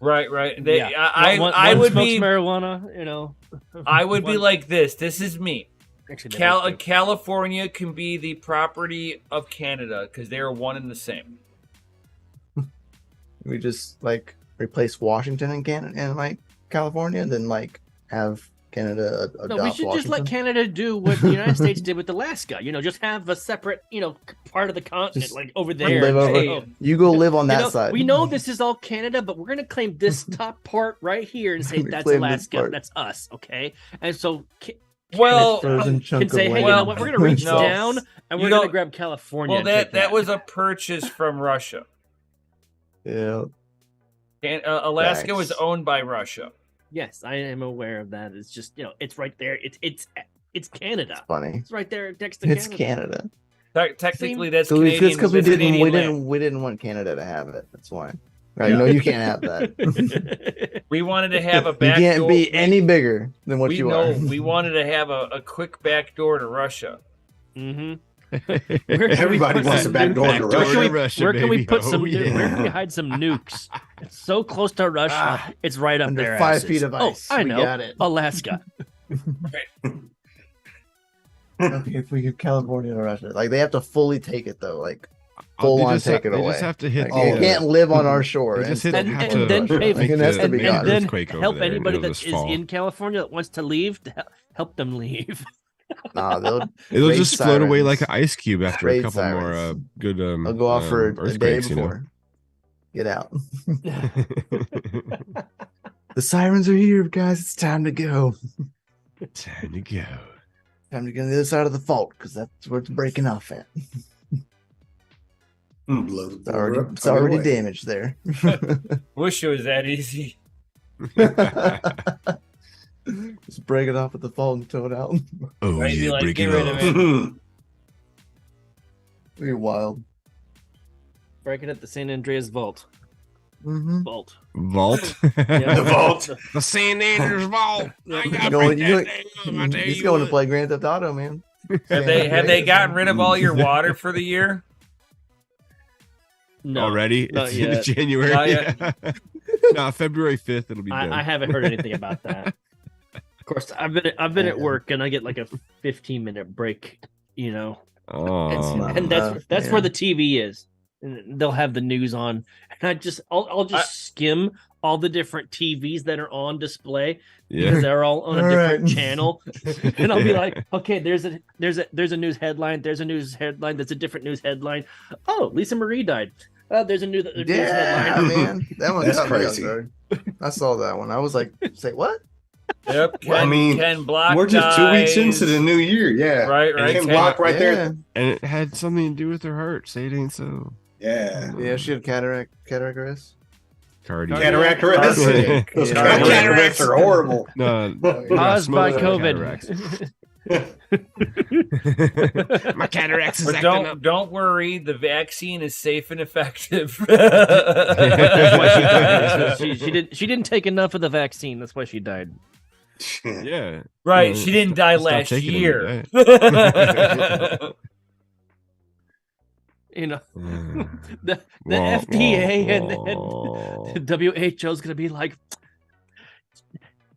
Right. Yeah. I One would smokes be marijuana, I would be one- like this. This is me. Actually, that is true. California can be the property of Canada because they are one and the same. We just like replace Washington and Canada and like California, and then like have Canada adopt No, we should Washington. just let Canada do what the United States did with Alaska. Just have a separate, part of the continent, Just like over there. live over- Say, oh, You go live on that side. We know this is all Canada, but we're gonna claim this top part right here and say We that's claim this Alaska. part. That's us, okay? And so Well, Frozen chunk can say, of hey, you land. know what? We're gonna reach No. down and You we're gonna don't- grab California. well, and take that was a purchase from Russia. Yeah. And Alaska was Thanks. owned by Russia. Yes, I am aware of that. It's just it's right there. It's Canada. It's funny. It's right there next to It's Canada. Canada. Technically, that's So it's Canadian. because we that's Canadian land. didn't want Canada to have it. That's why. Right? No, you can't have that. We wanted to have a You back can't door. be any bigger than what we you know. are. We wanted to have a quick back door to Russia. Mm-hmm. Everybody wants a back door to Russia. Where can we put Oh, some? yeah. Where can we hide some nukes? It's so close to Russia. It's right up Under there. 5 feet of ice. Oh, I We know. got it. Alaska. Okay, if we give California to Russia, like they have to fully take it though, like Oh, full they on just take it they away. just have to hit. Like, you can't live on our shore. They just hit, And- have and to then pay- make and that's the- to be make honest. the then earthquake over help there, anybody it'll that just is fall. in California that wants to leave to help them leave. Nah, they'll It'll raise just float away like sirens. an ice cube after a Raid couple more sirens. good They'll go off for a day earthquakes, before. Get out. you know. The sirens are here, guys. It's time to go. Time to go. Time to get on the other side of the fault because that's where it's breaking off at. Blow It's already damaged there. Wish it was that easy. Just break it off at the fault and tow it out. Oh Right, be yeah, like, break get it rid of off. it. You're wild. Breaking at the San Andreas Vault. Mm-hmm. Vault. Vault. Yeah. The vault. The San Andreas Vault. I gotta Going, break you that down, I tell he's you going to what. play Grand Theft Auto, man. Have they gotten rid of all your water for the year? No, Already? not It's yet. in January. Not yet. No, February 5th it'll be done. I haven't heard anything about that. Of course, I've been at work and I get like a 15-minute break. You know, Oh, not and enough, that's man. where the TV is, and they'll have the news on, and I'll just skim all the different TVs that are on display because yeah. they're all on a All different right. channel, and I'll be like, okay, there's a news headline, there's a news headline, that's a different news headline. Oh, Lisa Marie died. There's a news Yeah, headline. man. That one That's got me off crazy. guard. I saw that one. I was like, say what? Yep. I mean, Ken Block We're just 2 weeks dies. into the new year. Yeah. Right. Ken Ken- Block right yeah. there. And it had something to do with her heart. Say it ain't so. Yeah. Yeah, she had cataract arrest. Cardi. Cataract arrest. Cardiac. Those Yeah. cataract arrests are horrible. No, Caused by smoking COVID. My cataracts is But acting up. don't worry, the vaccine is safe and effective. That's why she died. She didn't take enough of the vaccine. That's why she died. Yeah. Right, No, she didn't die stop last taking them year. You know, today. the Wah, FDA wah, and the WHO is going to be like,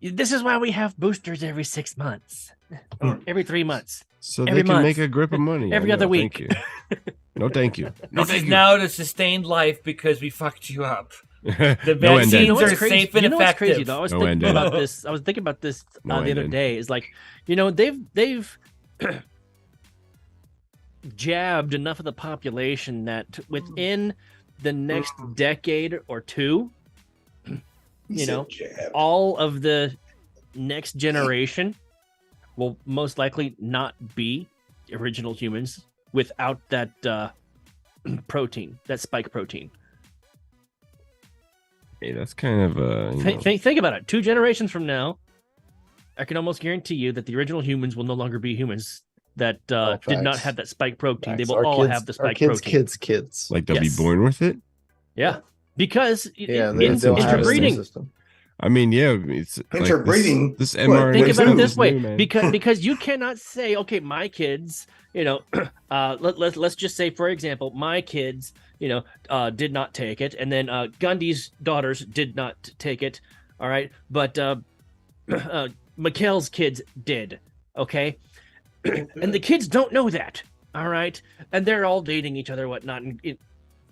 this is why we have boosters every 6 months, or every 3 months. So Every they can month. make a grip of money. Every I other know, week. Thank you. No, thank you. No, This is thank you. now to sustained life because we fucked you up. The No vaccines end You know what's are crazy? safe and You know what's crazy effective. though? I was No thinking ending. about this. I was thinking about this No the other ending. day. Is like, you know, they've jabbed enough of the population that within the next decade or two, you know, all of the next generation will most likely not be original humans without that protein, that spike protein. Hey, that's kind of Think about it. 2 generations from now, I can almost guarantee you that the original humans will no longer be humans that did not facts. have that spike protein. They Facts. will Our all kids- have the our spike kids, protein. kids. like they'll Yes. be born with it. Yeah, because Yeah, in, they'll have the interbreeding. system. I mean, yeah, it's like Interbreeding? This What? mRNA. Think about it stuff this is way, new, man. because you cannot say, okay, my kids, you know, let's just say, for example, my kids, you know, did not take it, and then Gandhi's daughters did not take it. All right, but Mikhail's kids did. Okay, and the kids don't know that. All right, and they're all dating each other, whatnot, and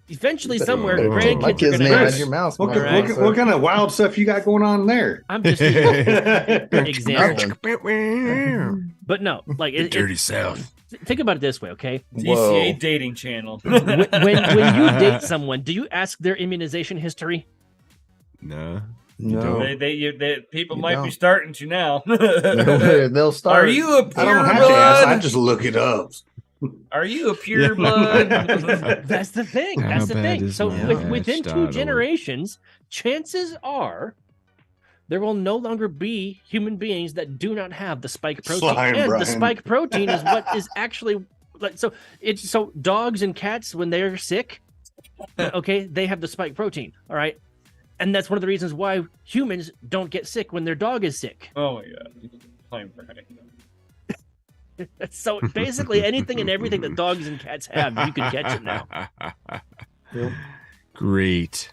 eventually, somewhere, better My grandkids are kid's gonna. name Chris, out your mouth. What, Mark. Alright. what kind of wild stuff you got going on there? I'm just an example, Nothing. but no, like The dirty South. think about it this way, okay? DCA dating channel. when you date someone, do you ask their immunization history? No. No. they people You might be don't. starting to now. They'll start. Are you a I don't have to ask. I just look it up. Are you a pure blood? That's the thing. How That's the bad thing. is So my within match.org? 2 generations, chances are there will no longer be human beings that do not have the spike protein. Slime, and the Brian. spike protein is what is actually like so dogs and cats when they're sick, okay, they have the spike protein. All right. And that's one of the reasons why humans don't get sick when their dog is sick. Oh my god. Slime Brian. So basically anything and everything that dogs and cats have, you can catch it now. Yep. Great.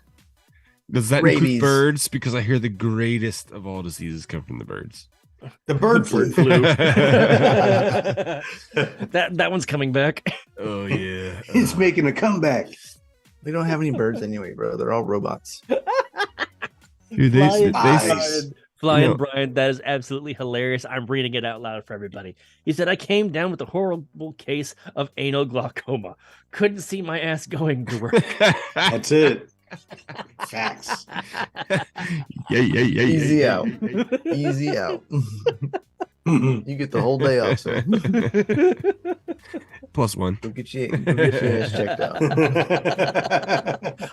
Does that Rabies. include birds? Because I hear the greatest of all diseases come from the birds. The bird flu. that one's coming back. Oh yeah. It's making a comeback. We don't have any birds anyway, bro. They're all robots. Dude, Flying You know- Brian, that is absolutely hilarious. I'm reading it out loud for everybody. He said, I came down with a horrible case of anal glaucoma. Couldn't see my ass going to work. That's it. Facts. yeah. Easy out. Easy out. You get the whole day off, so +1. go get your ass checked out.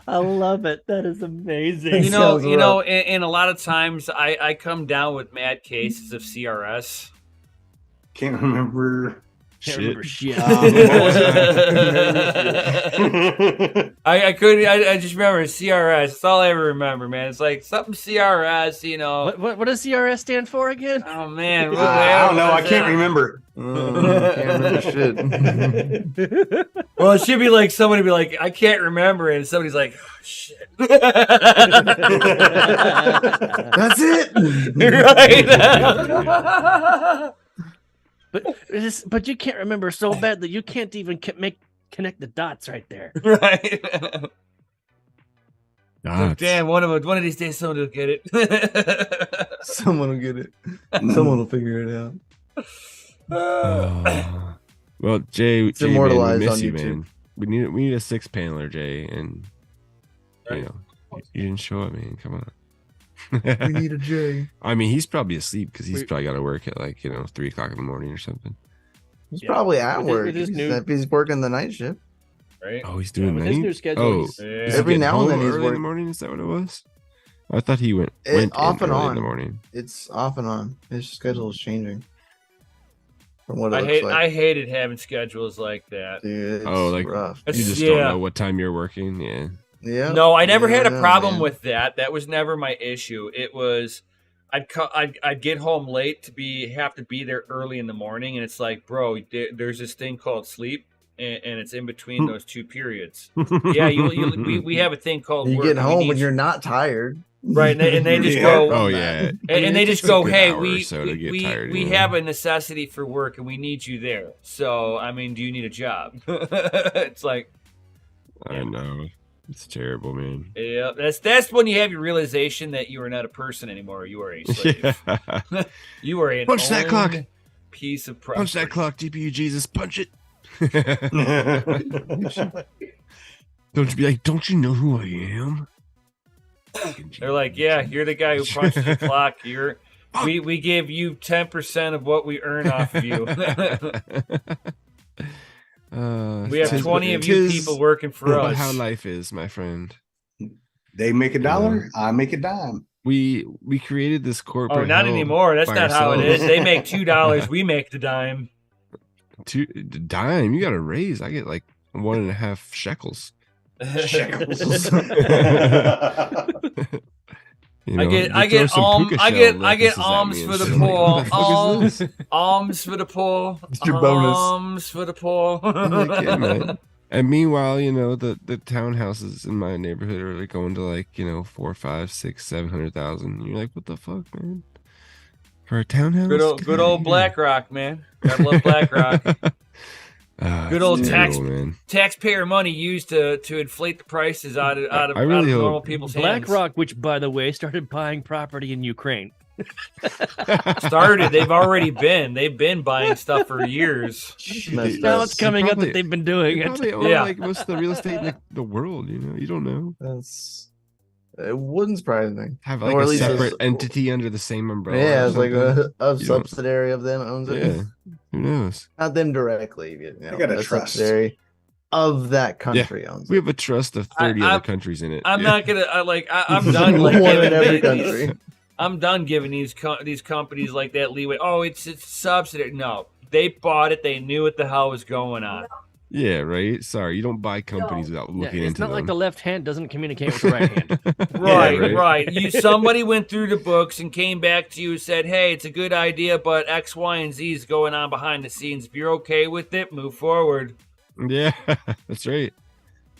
I love it. That is amazing. You know, Sounds rough. and a lot of times I come down with mad cases of CRS. Can't remember. Can't remember shit. What was it? I couldn't. I just remember CRS. That's all I ever remember, man. It's like something CRS. You know. What does CRS stand for again? Oh man. I don't know. I can't remember. Can't remember shit. Well, it should be like somebody be like, I can't remember, and somebody's like, oh, shit. That's it. Right. But you can't remember so bad that you can't even connect the dots right there. Right. Dots. Damn, one of these days someone will get it. Someone will get it. Someone will figure it out. Well, Jay, man, we immortalized miss on you, YouTube. man. We need a 6-paneler, Jay, and Right. you know, you didn't show up, man. Come on. We need a J. I mean, he's probably asleep because he's probably got to work at 3 o'clock in the morning or something. He's Yeah. probably at With work. his new- He's working the night shift. Right. Oh, he's doing with his night? new schedule, Oh, he's- Yeah. is he Every getting now and then home he's early in the working. morning. Is that what it was? I thought he went Off in and early on. in the morning. It's off and on. His schedule is changing. From what it I looks hate. like. I hated having schedules like that. Dude, it's Oh, like- rough. It's- You just yeah. don't know what time you're working. Yeah. Yeah. No, I never had a know, problem man. with that. That was never my issue. It was I'd get home late to have to be there early in the morning, and it's like, bro, there's this thing called sleep, and it's in between those 2 periods. Yeah, we have a thing called You work, get and we home need when you- you're not tired. right, and they just Yeah. go, Oh yeah. and they It just takes a go, good hey, hour or we so to get tired, we you know? have a necessity for work, and we need you there. So, I mean, do you need a job? It's like, I know. It's terrible, man. yeah, that's when you have your realization that you are not a person anymore. You are a slave. Yeah. You are an Punch that clock. owned piece of property. Punch that clock, GPU Jesus, punch it. Don't you be like, don't you know who I am? They're like, yeah, you're the guy who punches the clock. We give you 10% of what we earn off of you. We have 20 of you people working for But us. how life is, my friend. They make a dollar, I make a dime. We created this corporate. Oh, not hell anymore. That's by not how it ourselves. is. They make $2. We make the dime. Dime. You got a raise. I get like 1.5 shekels. Shekels. You I know, get you I throw get some puka I shell get I get necklaces at alms me for and the shit. Like, poor. what the fuck is this? Alms for the poor. It's your bonus. Alms for the poor. Like, yeah, man. And meanwhile, you know, the townhouses in my neighborhood are like going to like, 4, 5, 6, 700,000. You're like, what the fuck, man? For a townhouse? Good old, Get good outta old here. BlackRock, man. Gotta love BlackRock. Good It's old terrible, man. Taxpayer money used to inflate the prices out of I really hope- normal people's hands. BlackRock, which by the way started buying property in Ukraine. Started. They've been buying stuff for years. Messed Now up. it's coming up probably- that they've been doing They it. probably own Yeah. like most of the real estate in the world, you know? You don't know. That's It wouldn't surprise me. Have Or like at a least separate it's- entity under the same umbrella. Yeah, or it's like something. a You don't- subsidiary of them owns it. Yeah, who knows? Not them directly. I gotta a trust. subsidiary of that country owns We it. have a trust of 30 other countries in it. I'm Yeah. not gonna I'm done. Like, One in giving every these- country. I'm done giving these companies like that leeway. Oh, it's subsidiary. No, they bought it. They knew what the hell was going on. Yeah, right. Sorry, you don't buy companies without Yeah, looking it's into not them. like the left hand doesn't communicate with the right hand. Right, Yeah, right. Somebody went through the books and came back to you and said, "Hey, it's a good idea, but X, Y, and Z is going on behind the scenes. If you're okay with it, move forward." Yeah, that's right.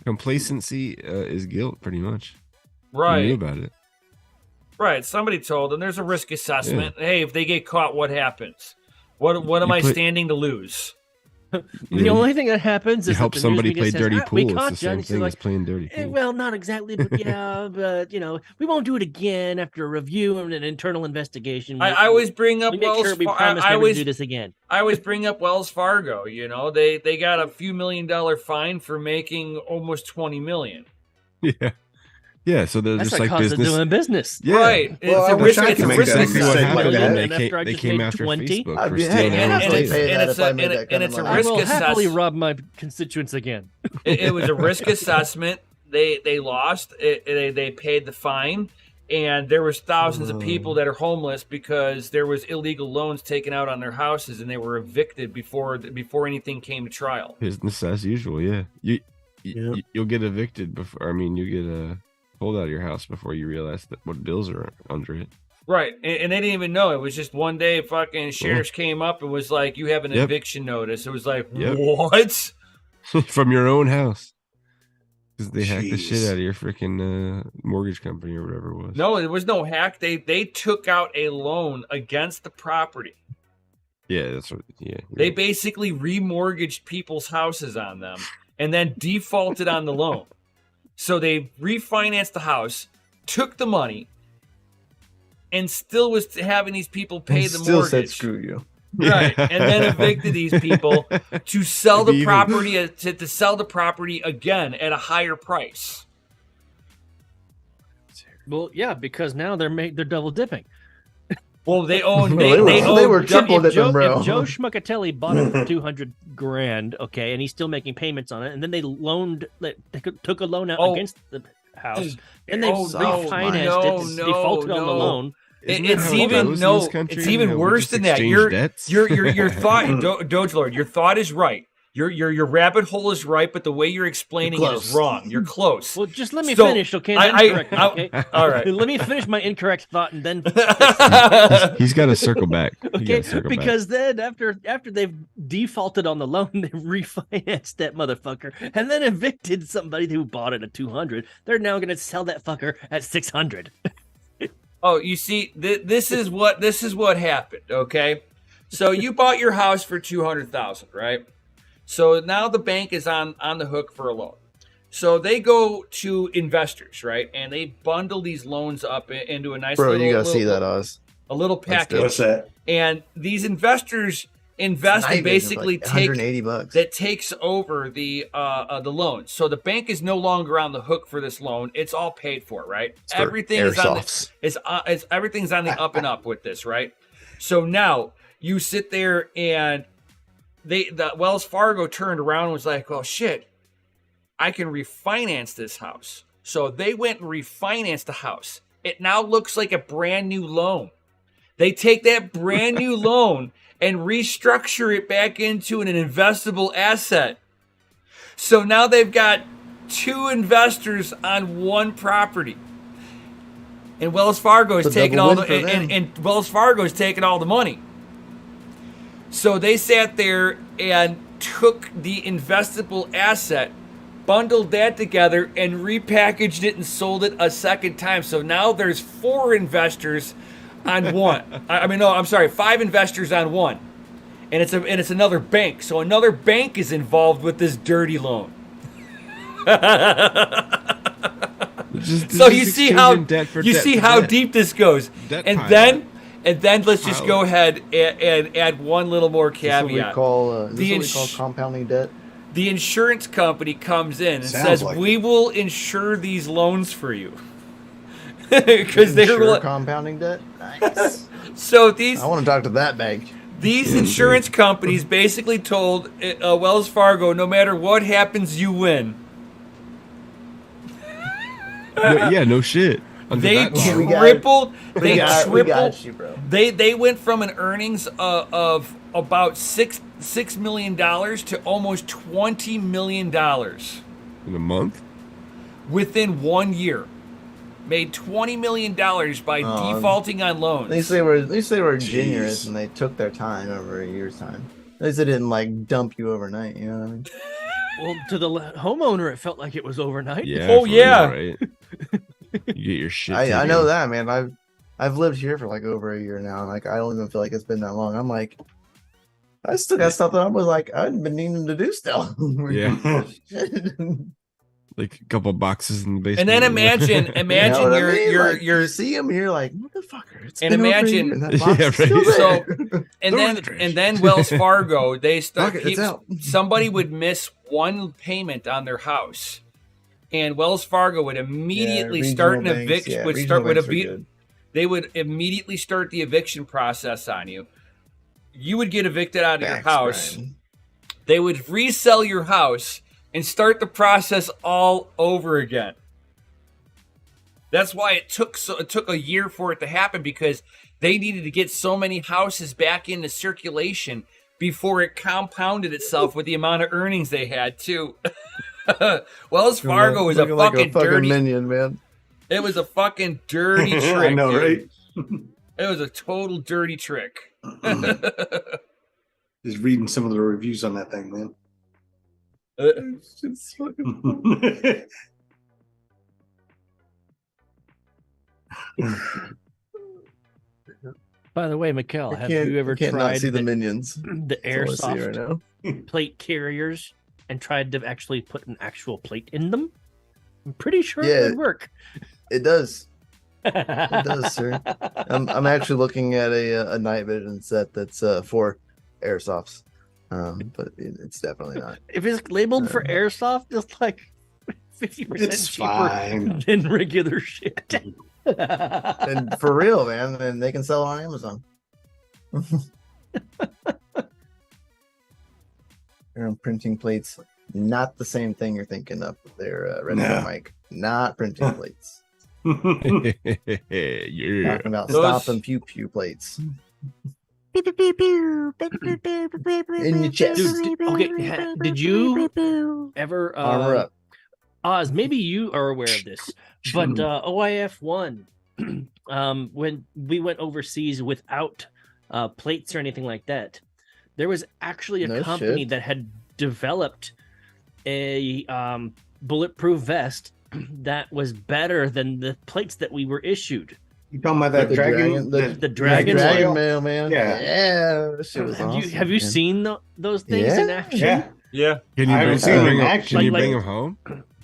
Complacency is guilt, pretty much. You Right. knew about it. Right. Somebody told them there's a risk assessment. Hey, if they get caught, what happens? What am You I put- standing to lose? The only thing that happens You is help that the somebody news media play says, dirty we pool. It's caught the you. same And it's thing like, as playing dirty pool. well, not exactly, but yeah, but we won't do it again after a review and an internal investigation. I always bring up we make Wells sure we Fargo. promise never to do this again. I always bring up Wells Fargo. You know, they got a few $1 million fine for making almost $20 million. Yeah, yeah. So they're That's just the like cost business. of doing business. Yeah. Right. Well, It's I a wish risk. I It's a could make risk that Exactly what mistake assessment. like happened. that. They After I they just came made after 20. Facebook I'd for be- hey, stealing man, our I'd own pay data. that if I made that kind of it's a money. I risk will happily assess- rob my constituents again. It was a risk assessment. They lost. They paid the fine, and there was thousands of people that are homeless because there was illegal loans taken out on their houses, and they were evicted before anything came to trial. Business as usual. Yeah, you'll get evicted before. I mean, you get pulled out of your house before you realize that what bills are under it. Right, and they didn't even know. It was just one day, fucking sheriffs came up and was like, "You have an Yep. eviction notice." It was like, Yep. what? From your own house. Because they hacked the shit Jeez. out of your freaking mortgage company or whatever it was. No, there was no hack. They took out a loan against the property. Yeah, that's what. Yeah. They basically remortgaged people's houses on them and then defaulted on the loan. So they refinanced the house, took the money, and still was having these people pay And the still mortgage. said screw you. Right, and then evicted these people to sell the Maybe even- property to sell the property again at a higher price. Well, yeah, because now they're double dipping. Well, they own. Well, they own. were triple If dipping, bro. Joe Schmuckatelli bought it for 200 grand, okay, and he's still making payments on it, and then they took a loan out Oh. against the house, and they Oh, no, refinanced it, no, defaulted on the no. loan. Isn't that It's how it even goes in no. this country? It's even How we worse just than that. exchange debts? Your thought, DogeLord. Your thought is right. Your rabbit hole is right, but the way you're explaining it is close. wrong. You're close. Well, just let me So, finish, okay? And then correct me, okay? All right. Let me finish my incorrect thought, and then He's got to circle back. He okay, gotta circle back. because then after they've defaulted on the loan, they refinanced that motherfucker, and then evicted somebody who bought it at 200. They're now going to sell that fucker at 600. Oh, you see, this is what happened. Okay, so you bought your house for $200,000, right? So now the bank is on the hook for a loan. So they go to investors, right, and they bundle these loans up into a nice Bro, little, you gotta see little- that, Oz. a little Let's do it. package. What's that? And these investors invest Night and vision, basically like take $180. that takes over the loan. So the bank is no longer on the hook for this loan. It's all paid for, right? It's for Everything is on airsofts. it's everything's on the up and up with this, right? So now you sit there and the Wells Fargo turned around and was like, "Oh shit, I can refinance this house." So they went and refinanced the house. It now looks like a brand new loan. They take that brand new loan and restructure it back into an investable asset. So now they've got two investors on one property. And Wells Fargo is It's a taking double all win the for them. and Wells Fargo is taking all the money. So they sat there and took the investable asset, bundled that together, and repackaged it and sold it a second time. So now there's four investors on one. Five investors on one, and it's another bank. So another bank is involved with this dirty loan. So you see how deep this goes, Debt and pile. then let's just Pile. go ahead and add one little more This is what we caveat. call, The this is what we call compounding debt. The insurance company comes in and Sounds says, like "We will insure these loans for you." because they were Insure like, compounding debt. Nice. so these I want to talk to that bank. These insurance companies basically told Wells Fargo, no matter what happens, you win. No shit. Under They that law. tripled. We got you, bro. They went from an earnings of about $6 million to almost $20 million In a month. within 1 year. Made $20 million by defaulting on loans. At least they were generous and they took their time over a year's time. At least they didn't like dump you overnight. You know what I mean? Well, to the homeowner, it felt like it was overnight. Yeah. Oh, for yeah. real, right? You get your shit. I taken. know that, man. I've lived here for like over a year now, and like I don't even feel like it's been that long. I'm like, I still got stuff that I was like I've been needing to do still. Yeah. Like a couple boxes in the basement. And then imagine You know what I mean? Like, you're you see him, you're like, motherfucker. It's And been over a imagine- year, and that box Yeah, is still right. there. and Throw it in then the trash. and then Wells Fargo they start Fuck it, it's out. somebody would miss one payment on their house, and Wells Fargo would immediately start an eviction. They would immediately start the eviction process on you. You would get evicted out of your house. Brian. They would resell your house and start the process all over again. That's why it took a year for it to happen, because they needed to get so many houses back into circulation before it compounded itself with the amount of earnings they had too. Wells Fargo was a Looking like fucking dirty minion, man. It was a fucking dirty trick. I know, dude. right? It was a total dirty trick. Just reading some of the reviews on that thing, man. It's fucking By the way, Mikkel, have can't- you ever can't not tried see the the minions. the That's all I see airsoft right now. plate carriers and tried to actually put an actual plate in them? I'm pretty sure Yeah. it would work. It does. It does, sir. I'm actually looking at a night vision set that's for airsofts, but it's definitely not. If it's labeled for airsoft, it's like 50% It's cheaper fine. than regular shit. And for real, man, and they can sell on Amazon. They're on printing plates. Not the same thing you're thinking of. They're retro mic. Not printing plates. Yeah. Talking about Those- stop and pew pew plates. In In your chest. Dude, okay, did you ever Armor up. Oz, maybe you are aware of this, but OIF 1, when we went overseas without plates or anything like that, there was actually a No company shit. that had developed a bulletproof vest that was better than the plates that we were issued. You talking about that The dragon? the dragon Dragon whale? mail, man. Yeah. Yeah. That shit was Have awesome, you man. seen those things in Yeah. action? Yeah. Yeah. Can you I haven't bring, seen them in bring 'em- action. can you Like- bring them home?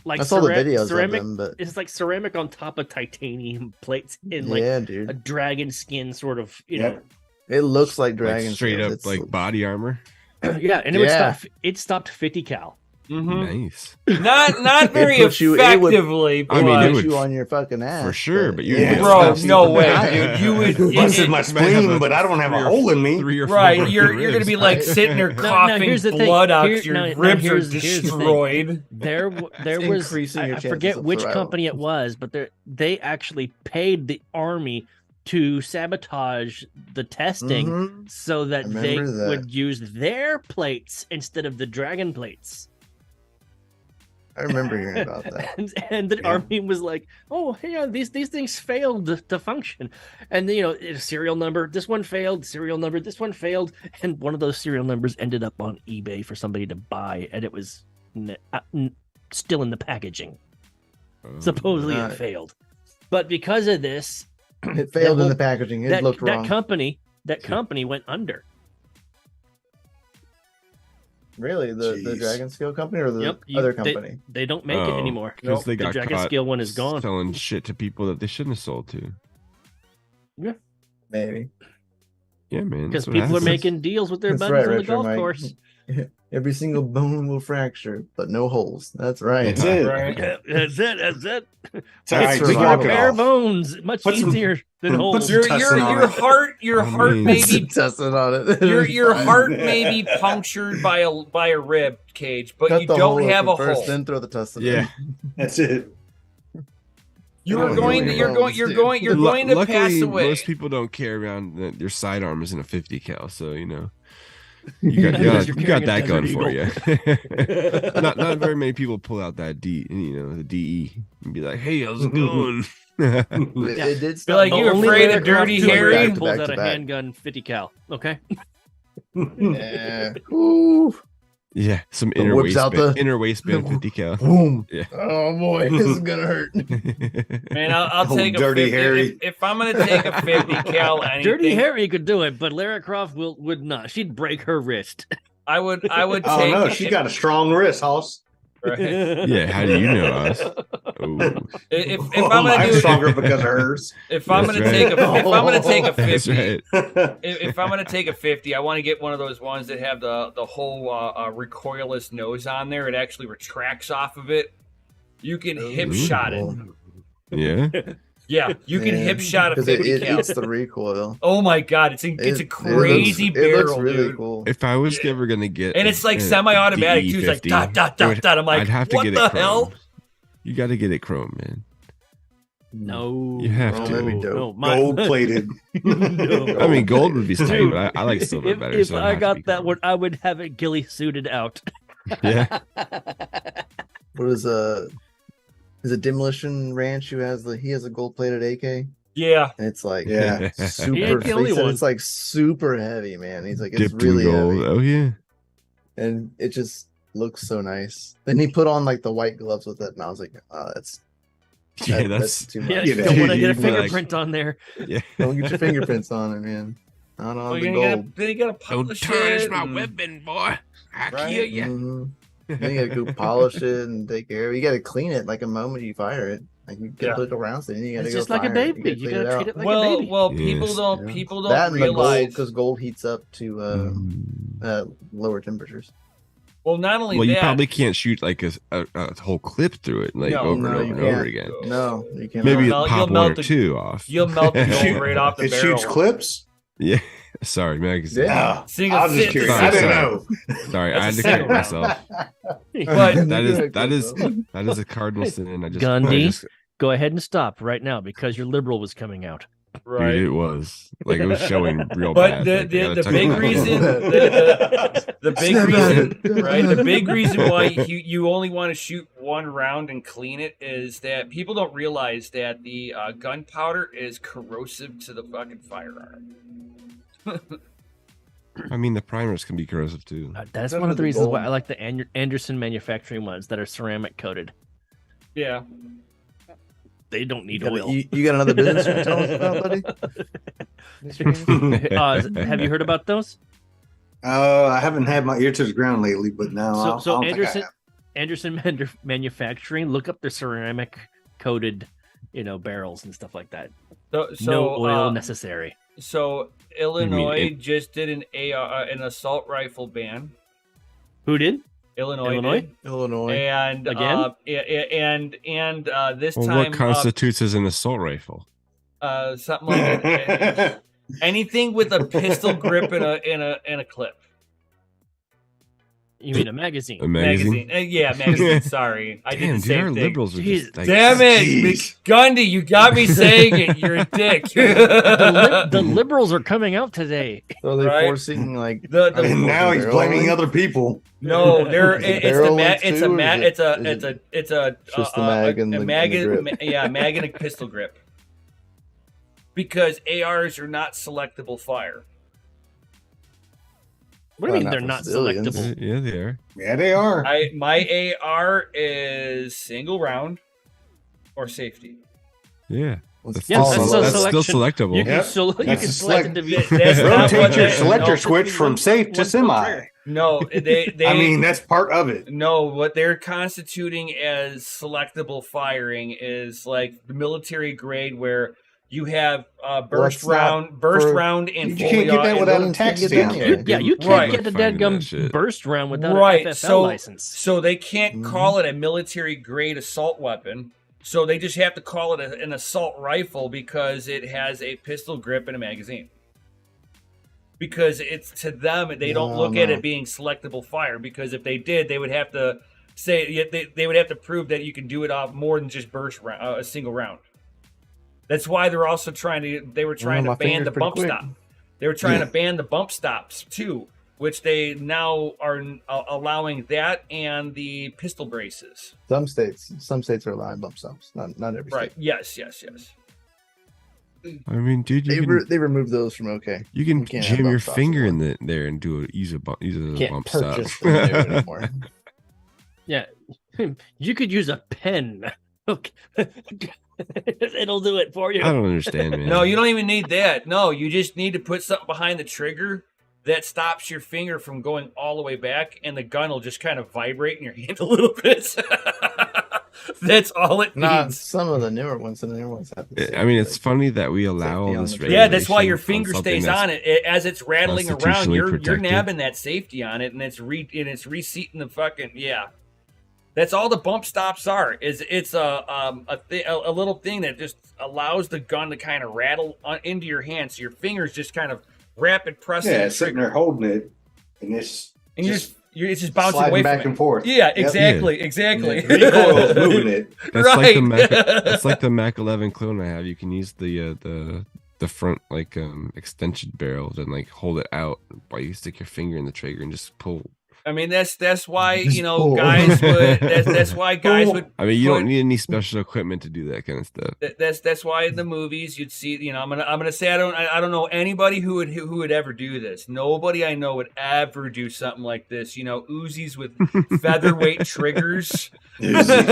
Like I saw the videos ceramic, of them, but it's like ceramic on top of titanium plates in like yeah, a dude. dragon skin sort of, Yep. It looks like Like dragon straight scales. up It's- like body armor. yeah, and it stopped 50 cal. Mm-hmm. Nice. Not very It puts you- it would- effectively. I mean, but- it push would you on your fucking ass for sure, but you're Yeah. Bro, no way, dude. You would Busted my might have spleen, a but I don't have a three or- hole in me. 3 or 4 right. broken You're gonna ribs. be like sitting there No, coughing here's the thing. blood out. Here- 'cause your no, ribs here's are the thing. destroyed. There It's was increasing your I chances forget of which survival. company it was, but they actually paid the army to sabotage the testing Mhm. so that I they remember that. would use their plates instead of the dragon plates. I remember hearing about that. And the Yeah. army was like, "Oh, yeah, these things failed to function," and serial number. This one failed. Serial number. This one failed, and one of those serial numbers ended up on eBay for somebody to buy, and it was still in the packaging. Supposedly Right. it failed, but because of this, It failed in whole- the packaging. It that looked wrong. that company went under. Really? The Jeez. Dragon Scale company or the Yep, other company? They don't make it anymore. because they the got Dragon caught Scale one is gone. selling shit to people that they shouldn't have sold to. Maybe. Yeah, man. Because that's what people are happens. making deals with their That's buddies right, on the Retro golf Mike. course. Every single bone will fracture, but no holes. That's right. That's it. Right. That's it. That's it. It's all right, That's just We got walk a it pair of off. bones. Much Put some- easier than put holes. some- Your Tussin on your it. heart I mean, may Some be tussin on it. your Fine. heart may be punctured by a rib cage, but Cut you the don't hole have a open first, hole. then throw the tussin. Yeah. That's it. You're Oh, going to yeah. you're going to pass Luckily, away. most people don't carry around your sidearm isn't a 50 cal, so you Unless you're got carrying a that gun Desert for you. not very many people pull out that the DE and be like, "Hey, how's it going?" It did Feel like you Only afraid of Lara Croft Dirty Tomb Raider Harry? pulls Back to out a back. handgun 50 cal. Okay. Yeah. Ooh. Yeah, some But whips out the- inner waistband 50 cal. Boom. Yeah. Oh boy, this is gonna hurt. Man, I'll Oh, take a Dirty 50. Harry. If I'm gonna take a 50 cal, anything, Dirty Harry could do it, but Lara Croft would not. She'd break her wrist. I would Oh take. no, she got a strong wrist, Hoss. Right. Yeah, how do you know us? Ooh. If Oh, I'm gonna mine's do stronger because of hers. if I'm That's gonna right. take a if I'm gonna take a That's 50, right. if I'm gonna take a 50, I want to get one of those ones that have the whole recoilless nose on there. It actually retracts off of it. You can hip shot it. Yeah. Yeah, you can hip shot a because 50 it cal. eats the recoil. Oh my god, it's a It crazy looks, barrel, It looks really dude. cool. If I was ever gonna get, And it's like a semi-automatic too. It's like DE50, dot dot dot dot. I'm like, I'd have to what get the it chrome. hell? You got to get it chrome, man. No. You have Oh, to. that'd be dope. No, my- Gold plated. No. I mean, gold would be tight, Dude, but I like silver better. If so it'd I have to got be that chrome. one, I would have it ghillie suited out. Yeah. What is it Demolition Ranch who has he has a gold plated AK? Yeah, And it's like Yeah. super He ain't the only he said one. it's like super heavy, man. He's like, it's Dipped in really gold. heavy. Oh yeah. And it just looks so nice. Then he put on like the white gloves with it, and I was like, oh, that's Yeah, that- that's too Yeah, much. you Get don't it. want to get a You'd be like- fingerprint on there. yeah. Don't get your fingerprints on it, man. Not on well, the you're gold. then you gotta Don't polish tarnish it. my and- weapon, boy. I Right? kill you. Mhm. Then you gotta go polish it and take care of it. You gotta clean it like a moment you fire it. Like you Yeah. get put around it, and you gotta It's go just like a fire it. baby. You clean gotta treat it like a Well, baby. well, Yes. people that don't and the gold realize. because gold heats up to lower temperatures. Well, not only Well, you that, probably can't shoot like a whole clip through it, like No, over no, and you over and over can't. again. No, you can't. Maybe You'll pop melt one or the- two off. you'll melt the Shoot. gold right off the It barrel. shoots clips. Yeah. Sorry, magazine. Yeah. Oh, Single I was just sit- curious. Sorry, I didn't sorry. know. Sorry, I had to That's a correct single myself. But That is a cardinal sin, and I just Gandhi? Go ahead and stop right now because your liberal was coming out. right. Dude, it was like it was showing real But bad. the, Like, I the, gotta the tuck big it in. reason the big Snap reason at it. right the big reason why you only want to shoot one round and clean it is that people don't realize that the gunpowder is corrosive to the fucking firearm. I mean, the primers can be corrosive too. That's Except one for of the the reasons why gold. I like the Anderson manufacturing ones that are ceramic coated. Yeah. They don't need You got, oil. you got another business to tell us about, buddy? Have you heard about those? I haven't had my ear to the ground lately, but no. So I don't think I Anderson have. Anderson Manufacturing, look up their ceramic coated, barrels and stuff like that. So, No oil necessary. So Illinois just did an assault rifle ban. Who did? Illinois. did. Illinois. And Again? And this Well, time what constitutes as an assault rifle? something like that. Anything with a pistol grip and a clip. You mean a magazine? A magazine? Yeah, magazine. Sorry, I did Damn, the dude, same our thing. liberals are Jeez. just like, Damn it, Jeez. Gundy, you got me saying it. You're a dick. The liberals are coming out today. So they're Right. forcing like The- And now he's barrel blaming length? other people. No, Is it barrel length it's too, a or mag is it's a it- it's a it's a just the mag and the mag grip? mag and a pistol grip. Because ARs are not selectable fire. What do Well, you mean not they're for not civilians. selectable? yeah, they are. Yeah, they are. My AR is single round or safety. Yeah. Let's Yeah, follow that's that. that's still selection. selectable. You can, Yep. you That's can a select select- it to be. That's not Rotate what your that- selector no. switch from safe to semi. No, they I mean, that's part of it. no, what they're constituting as selectable firing is like the military grade where You have that's not burst for- round, and You can't get that and- without a and tax you can't stamp. get Yeah, you can't Right. get a Finding that dadgum shit. burst round without right. an FFL So license. so they can't Mhm. call it a military grade assault weapon. So they just have to call it an assault rifle because it has a pistol grip and a magazine. Because it's to them, they don't look at it being selectable fire. Because if they did, they would have to say they would have to prove that you can do it off more than just burst round, a single round. That's why they're also they were trying my to ban finger's the pretty bump quick. stop. They were trying to ban the bump stops too, which they now are allowing that and the pistol braces. Some states are allowing bump stops. Not every Right. state. Yes. I mean, dude, They you can, they removed those from OK. you can you can't have jam your bump stops finger anymore. in there and use a Can't bump stop. purchase them new anymore. Yeah, you could use a pen. Okay. It'll do it for you. I don't understand, man. No, you don't even need that. No, you just need to put something behind the trigger that stops your finger from going all the way back, and the gun will just kind of vibrate in your hand a little bit. That's all it Not needs. some of the newer ones. Some of the newer ones have the same I mean, it's thing. funny that we allow all Safety on this. the trigger. Yeah, that's why your regulation finger something stays that's- on it as it's rattling around. constitutionally You're protected. nabbing that safety on it, and it's reseating the fucking That's all the bump stops are. It's a little thing that just allows the gun to kind of rattle into your hand, so your fingers just kind of rapid pressing. Yeah, the it's sitting trigger. there holding it, and it's And it's just bouncing sliding away back from and it. forth. Yeah, Yep. exactly. And the recoil's moving it. That's like Right. the Mac. That's like the Mac 11 clone I have. You can use the front extension barrel and like hold it out while you stick your finger in the trigger and just pull. I mean, that's why Just pull. guys would. That's why guys would. I mean, you put- don't need any special equipment to do that kind of stuff. That's why in the movies you'd see. I'm gonna say I don't know anybody who would ever do this. Nobody I know would ever do something like this. Uzis with featherweight triggers. Uzi.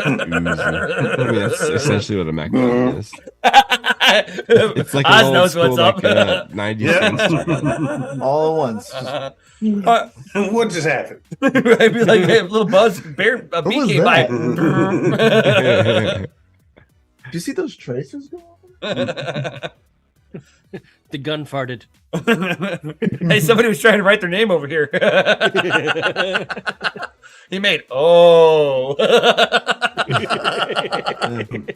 I mean, that's essentially what a Mac 11 is. It's like Oz an old knows school, what's up. 90s Yeah. gangster. all at once. What just happened? I'd be like, hey, a little buzz, a bee was came by. Do you see those tracers go on? The gun farted. Hey, somebody was trying to write their name over here. He made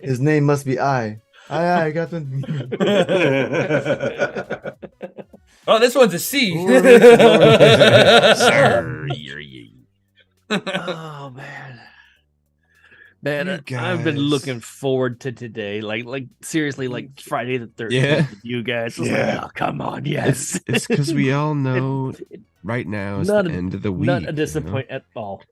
His name must be I. Aye, Captain. Oh, this one's a C. Sir. Oh man, man, You I've been guys. looking forward to today. Like seriously, like Friday the 13th. Yeah. With you guys. It's Yeah. like, oh, come on, yes. It's because we all know right now is Not the a- end of the week. Not you a know? disappointment at all.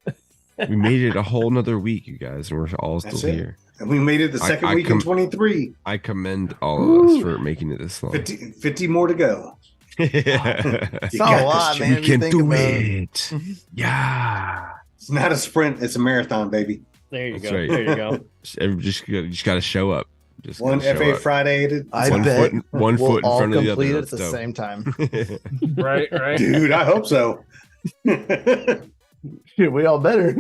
We made it a whole nother week, you guys, and we're all That's still it. here. And we made it the I- second I week com- in 23. I commend all of us for making it this long. 50 more to go. It's You not got a lot, this, man. We if you can think do about it. Yeah. It's not a sprint, it's a marathon, baby. There you That's go. right. There you go. Just got to show up. Just One gotta show FA up. Friday. I One bet foot- one we'll foot in all front of the complete other. it at the Let's go. same time. Right. Dude, I hope so. We all better.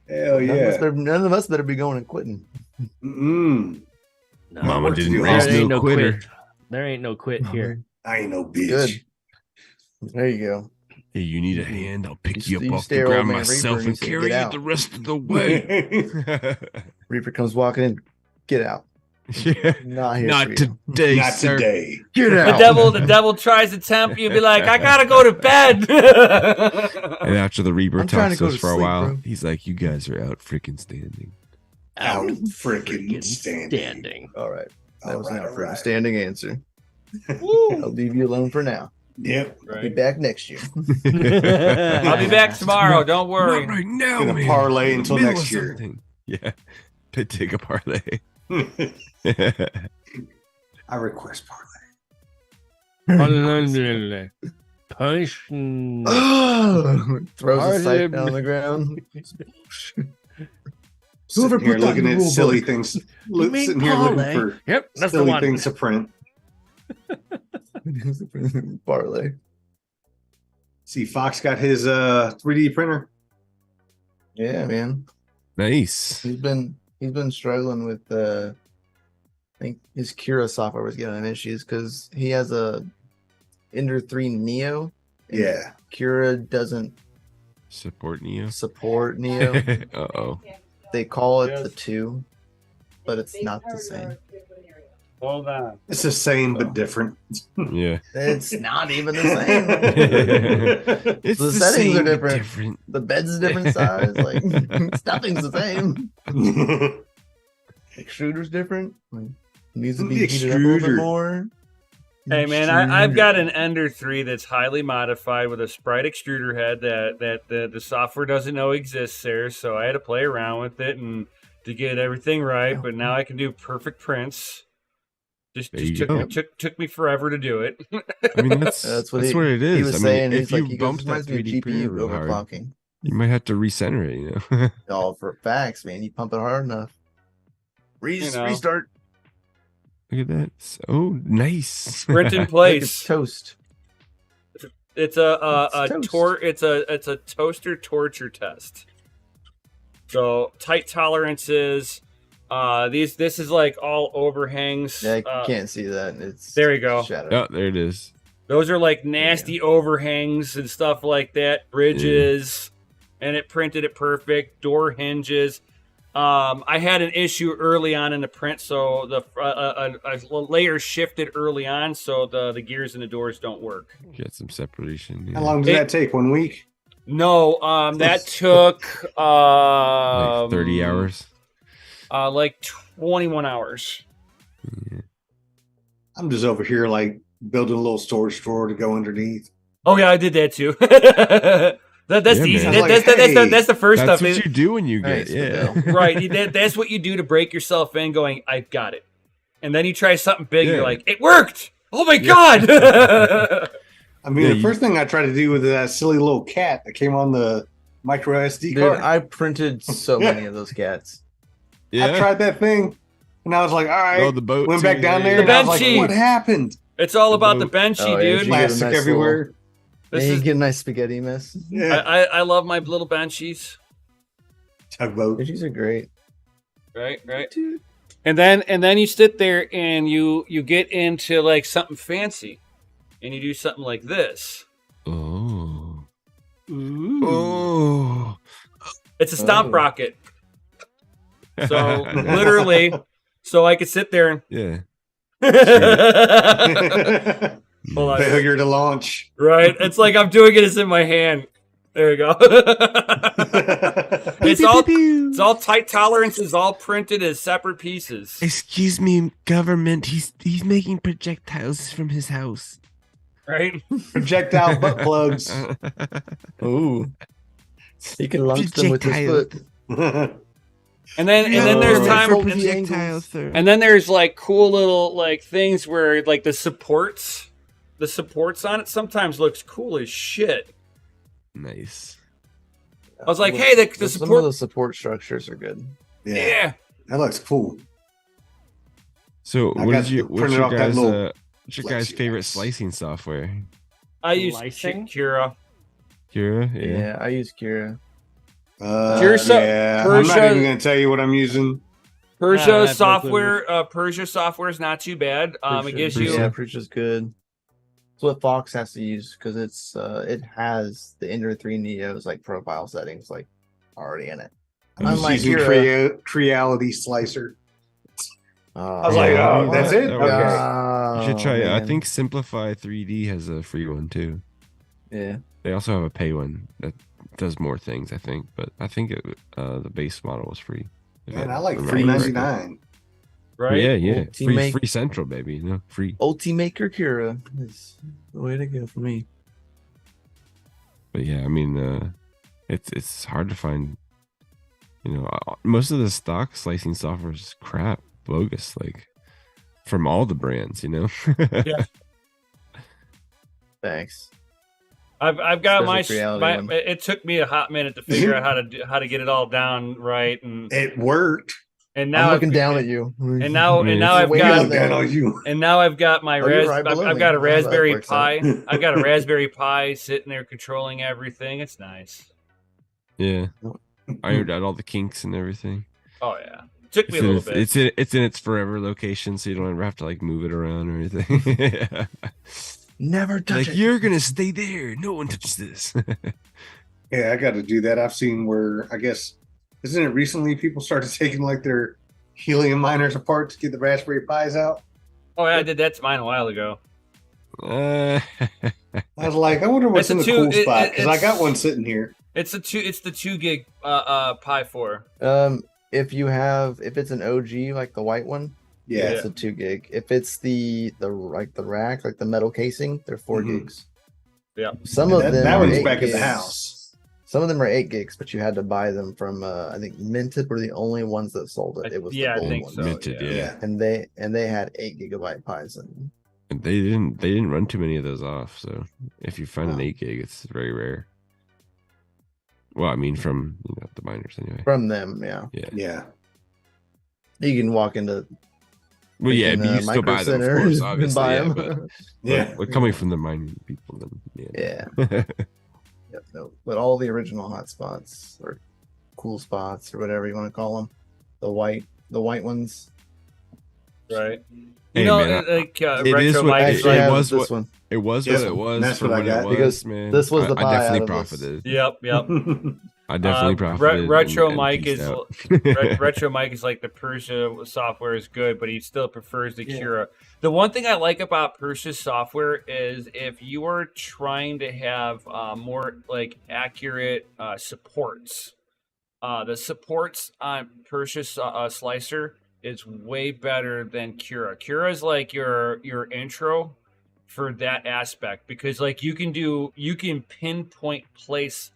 Hell yeah. None of us better be going and quitting. Mm-mm. No, Mama What to didn't do? raise there ain't no no quitter. quit. There ain't no quit here. I ain't no bitch. Good. There you go. Hey, you need a hand? I'll pick you You up off stare the old ground man myself Reaper and and say, carry "Get you out." the rest of the way. Reaper comes walking in. Get out. Yeah. Not here. Not for you. today, Not sir. today. Get The out. devil tries to tempt you. Be like, I gotta go to bed. And after the Reaper I'm trying talks to go to us to for a sleep, while, bro. he's like, "You guys are out freaking standing." Out freaking freaking standing. All right. That was All right, not all for a right. standing answer. Woo. I'll leave you alone for now. Yep. I'll be back next year. I'll be back tomorrow. Don't worry. Not right now, Gonna man. parlay until Middle next of year. something. Yeah. Take a parlay. I request parlay. Punch. Throws a sight Hard- down on the ground. Sitting here put that looking in at the rule silly book? things. You mean Sitting here looking parlay? for Yep, that's the silly one. things to print. Parlay. See, Fox got his 3D printer. Yeah, man. Nice. He's been He's been struggling with I think his Cura software was giving him issues because he has a Ender 3 Neo. And Yeah. Cura doesn't Support Neo. support Neo. Uh-oh. They call it the 2, but it's not the same. Hold on. It's the same but different. Yeah. It's not even the same. It's The the settings same, are but different. different. The bed's a different size. Like nothing's the same. Extruder's different. Like, needs to be The heated up a little bit extruder. more. Hey man, I've got an Ender 3 that's highly modified with a Sprite extruder head that the software doesn't know exists there, so I had to play around with it and to get everything right. But now I can do perfect prints. Just There you took go. me, took me forever to do it. I mean, that's That's what what it is. He was I mean, saying if he's you like, he goes, bump that reminds me of 3D printer GPU real hard, overclocking. you might have to recenter it. You know. Oh, for facts, man. You pump it hard enough. You know. Restart. Look at that. Oh, nice. Sprint in Like it's place. toast. It's a It's toast. it's a toaster torture test. So tight tolerances. This is like all overhangs. Yeah, I can't see that. It's there you go. Shadow. Oh, there it is. Those are like nasty overhangs and stuff like that. Bridges, and it printed it perfect. Door hinges. I had an issue early on in the print, so the a layer shifted early on, so the gears and the doors don't work. Get some separation. How long did that take? 1 week? No, that took Like 30 hours. like 21 hours. Yeah. I'm just over here like building a little storage drawer to go underneath. Oh yeah, I did that too. That's Yeah, easy. man. That's the first That's stuff. what you do when you Nice, get, yeah. Fidel. Right. That's what you do to break yourself in going, I've got it. And then you try something big, Yeah. you're like, it worked. Oh my God. I mean, Yeah, the first thing I tried to do with that silly little cat that came on the micro SD Dude, card. I printed so many of those cats. I tried that thing, and I was like, all right. Oh, the boat. Went too, back down yeah. there, and I was like, Benchy. what happened? It's all about the boat. benchy, Oh, yeah, dude. you get a Plastic nice everywhere. This Yeah, you is, get a nice spaghetti mess. Yeah. I love my little benchies. Tugboat. These are great. Right. And then you sit there and you get into like something fancy. And you do something like this. Oh. Ooh. Oh. It's a stomp Oh. rocket. So literally, so I could sit there Yeah. and hold on. Failure to launch. Right? It's like I'm doing it. It's in my hand. There you go. It's all tight tolerances, all printed as separate pieces. Excuse me, government. He's making projectiles from his house. Right? Projectile butt plugs. Ooh. He can launch them with his foot. And then there's time for projectiles, sir. and then there's like cool little like things where like the supports on it sometimes looks cool as shit. Nice. I was like, hey, the Some of support. the support structures are good. Yeah. That looks cool. So, I what got is your to what's print it your off that guys' little what's your guys' flexi favorite box. slicing software? I use Slicing? Kira. Kira? Yeah, I use Kira. Yeah, I'm not Persia- even going to tell you what I'm using. Persia I have no software. Persia software is not too bad. It gives you. Yeah, Preacher's good. It's what Fox has to use because it has the Ender 3 Neo's like profile settings like already in it. I'm just Unlike using Kira. Creality Slicer. I was like, oh, that's it? That works. Okay. You should try it. I man. think Simplify 3D has a free one too. Yeah. They also have a pay one that does more things, I think. But I think the base model was free. if Man, I like remember correctly. $3.99. Right? Yeah. Ultimate- Free Central, baby. You know, free. Ultimaker Kira is the way to go for me. But yeah, I mean, it's hard to find. You know, most of the stock slicing software is crap, bogus, like from all the brands. You know. Yeah. Thanks. I've got Especially Creality my. one. It took me a hot minute to figure out how to get it all down right, and It worked. now I'm looking I've- down at you. And now I've Way got down there. Down on you. and now I've got my Oh, you're right below I've me. got a That's how that Raspberry works Pi. out. I've got a Raspberry Pi sitting there controlling everything. It's nice. Yeah. Ironed out all the kinks and everything. Oh yeah. Took me a little bit. It's in its forever location, so you don't ever have to like move it around or anything. Never touch Like, it. you're gonna stay there. No one touches this. Yeah, I got to do that. I've seen where, I guess, isn't it recently people started taking like their helium miners apart to get the Raspberry Pis out? Oh yeah, I did that to mine a while ago. I was like, I wonder what's It's a in the two- cool spot, because I it's- got one sitting here. It's the 2 gig Pi 4. If it's an OG like the white one, Yeah. it's a 2 gig. If it's the rack, like the metal casing, they're 4 Mhm. gigs. Yeah. Some of them That are one's 8 back at the gigs. house. Some of them are 8 gigs, but you had to buy them from I think Minted were the only ones that sold it. It was Yeah, I the gold think ones. so. Minted, yeah. yeah. And they had 8 gigabyte pies in them. And they didn't run too many of those off. So if you find an Wow. 8 gig, it's very rare. Well, I mean, from the miners anyway. From them, yeah. Yeah. You can walk into Well, yeah, in, but you still Micro buy them, of Center course, and obviously. buy Yeah, 'em. but Yeah. but coming from the mining people, then Yeah. yeah. Yep, no, but all the original hotspots or cool spots or whatever you want to call them, the white ones. Right. Hey, man, like it is Retro what- Mike I is actually it like, have was this what- one. It was Yes, what it was that's for what I what got. it was, Because man. this was the I pie definitely out of this. profited. Yep. I definitely profited. Retro and Mike peaced is out. Retro Mike is like the Persia software is good, but he still prefers the Yeah. Cura. The one thing I like about Persia's software is if you are trying to have more like accurate supports, the supports on Persia's slicer is way better than Cura. Cura is like your intro for that aspect because like you can pinpoint place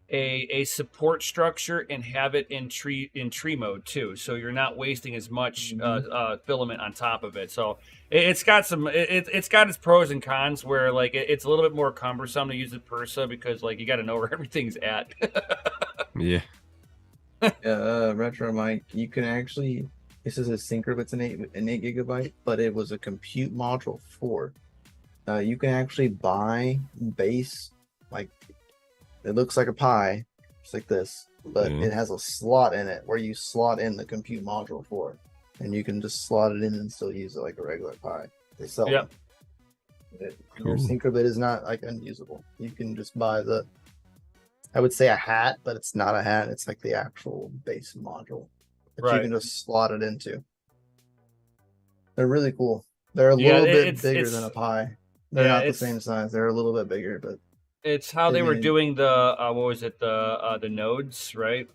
a support structure and have it in tree mode too, so you're not wasting as much filament on top of it. So it's got its pros and cons where like it's a little bit more cumbersome to use the Persa because like you got to know where everything's at. Yeah. Retro Mike, you can actually. This is a Synchro. It's an 8 gigabyte, but it was a compute module 4. You can actually buy base like. It looks like a Pi, just like this, but Yeah. it has a slot in it where you slot in the compute module for, and you can just slot it in and still use it like a regular Pi. They sell Yep. them. Your Cool. Syncrobit is not like unusable. You can just buy I would say a hat, but it's not a hat. It's like the actual base module that you Right. can just slot it into. They're really cool. They're a Yeah, little bit it's- bigger it's- than a Pi. They're yeah, not the it's- same size. They're a little bit bigger, but It's how they I were mean- doing the what was it the nodes, right?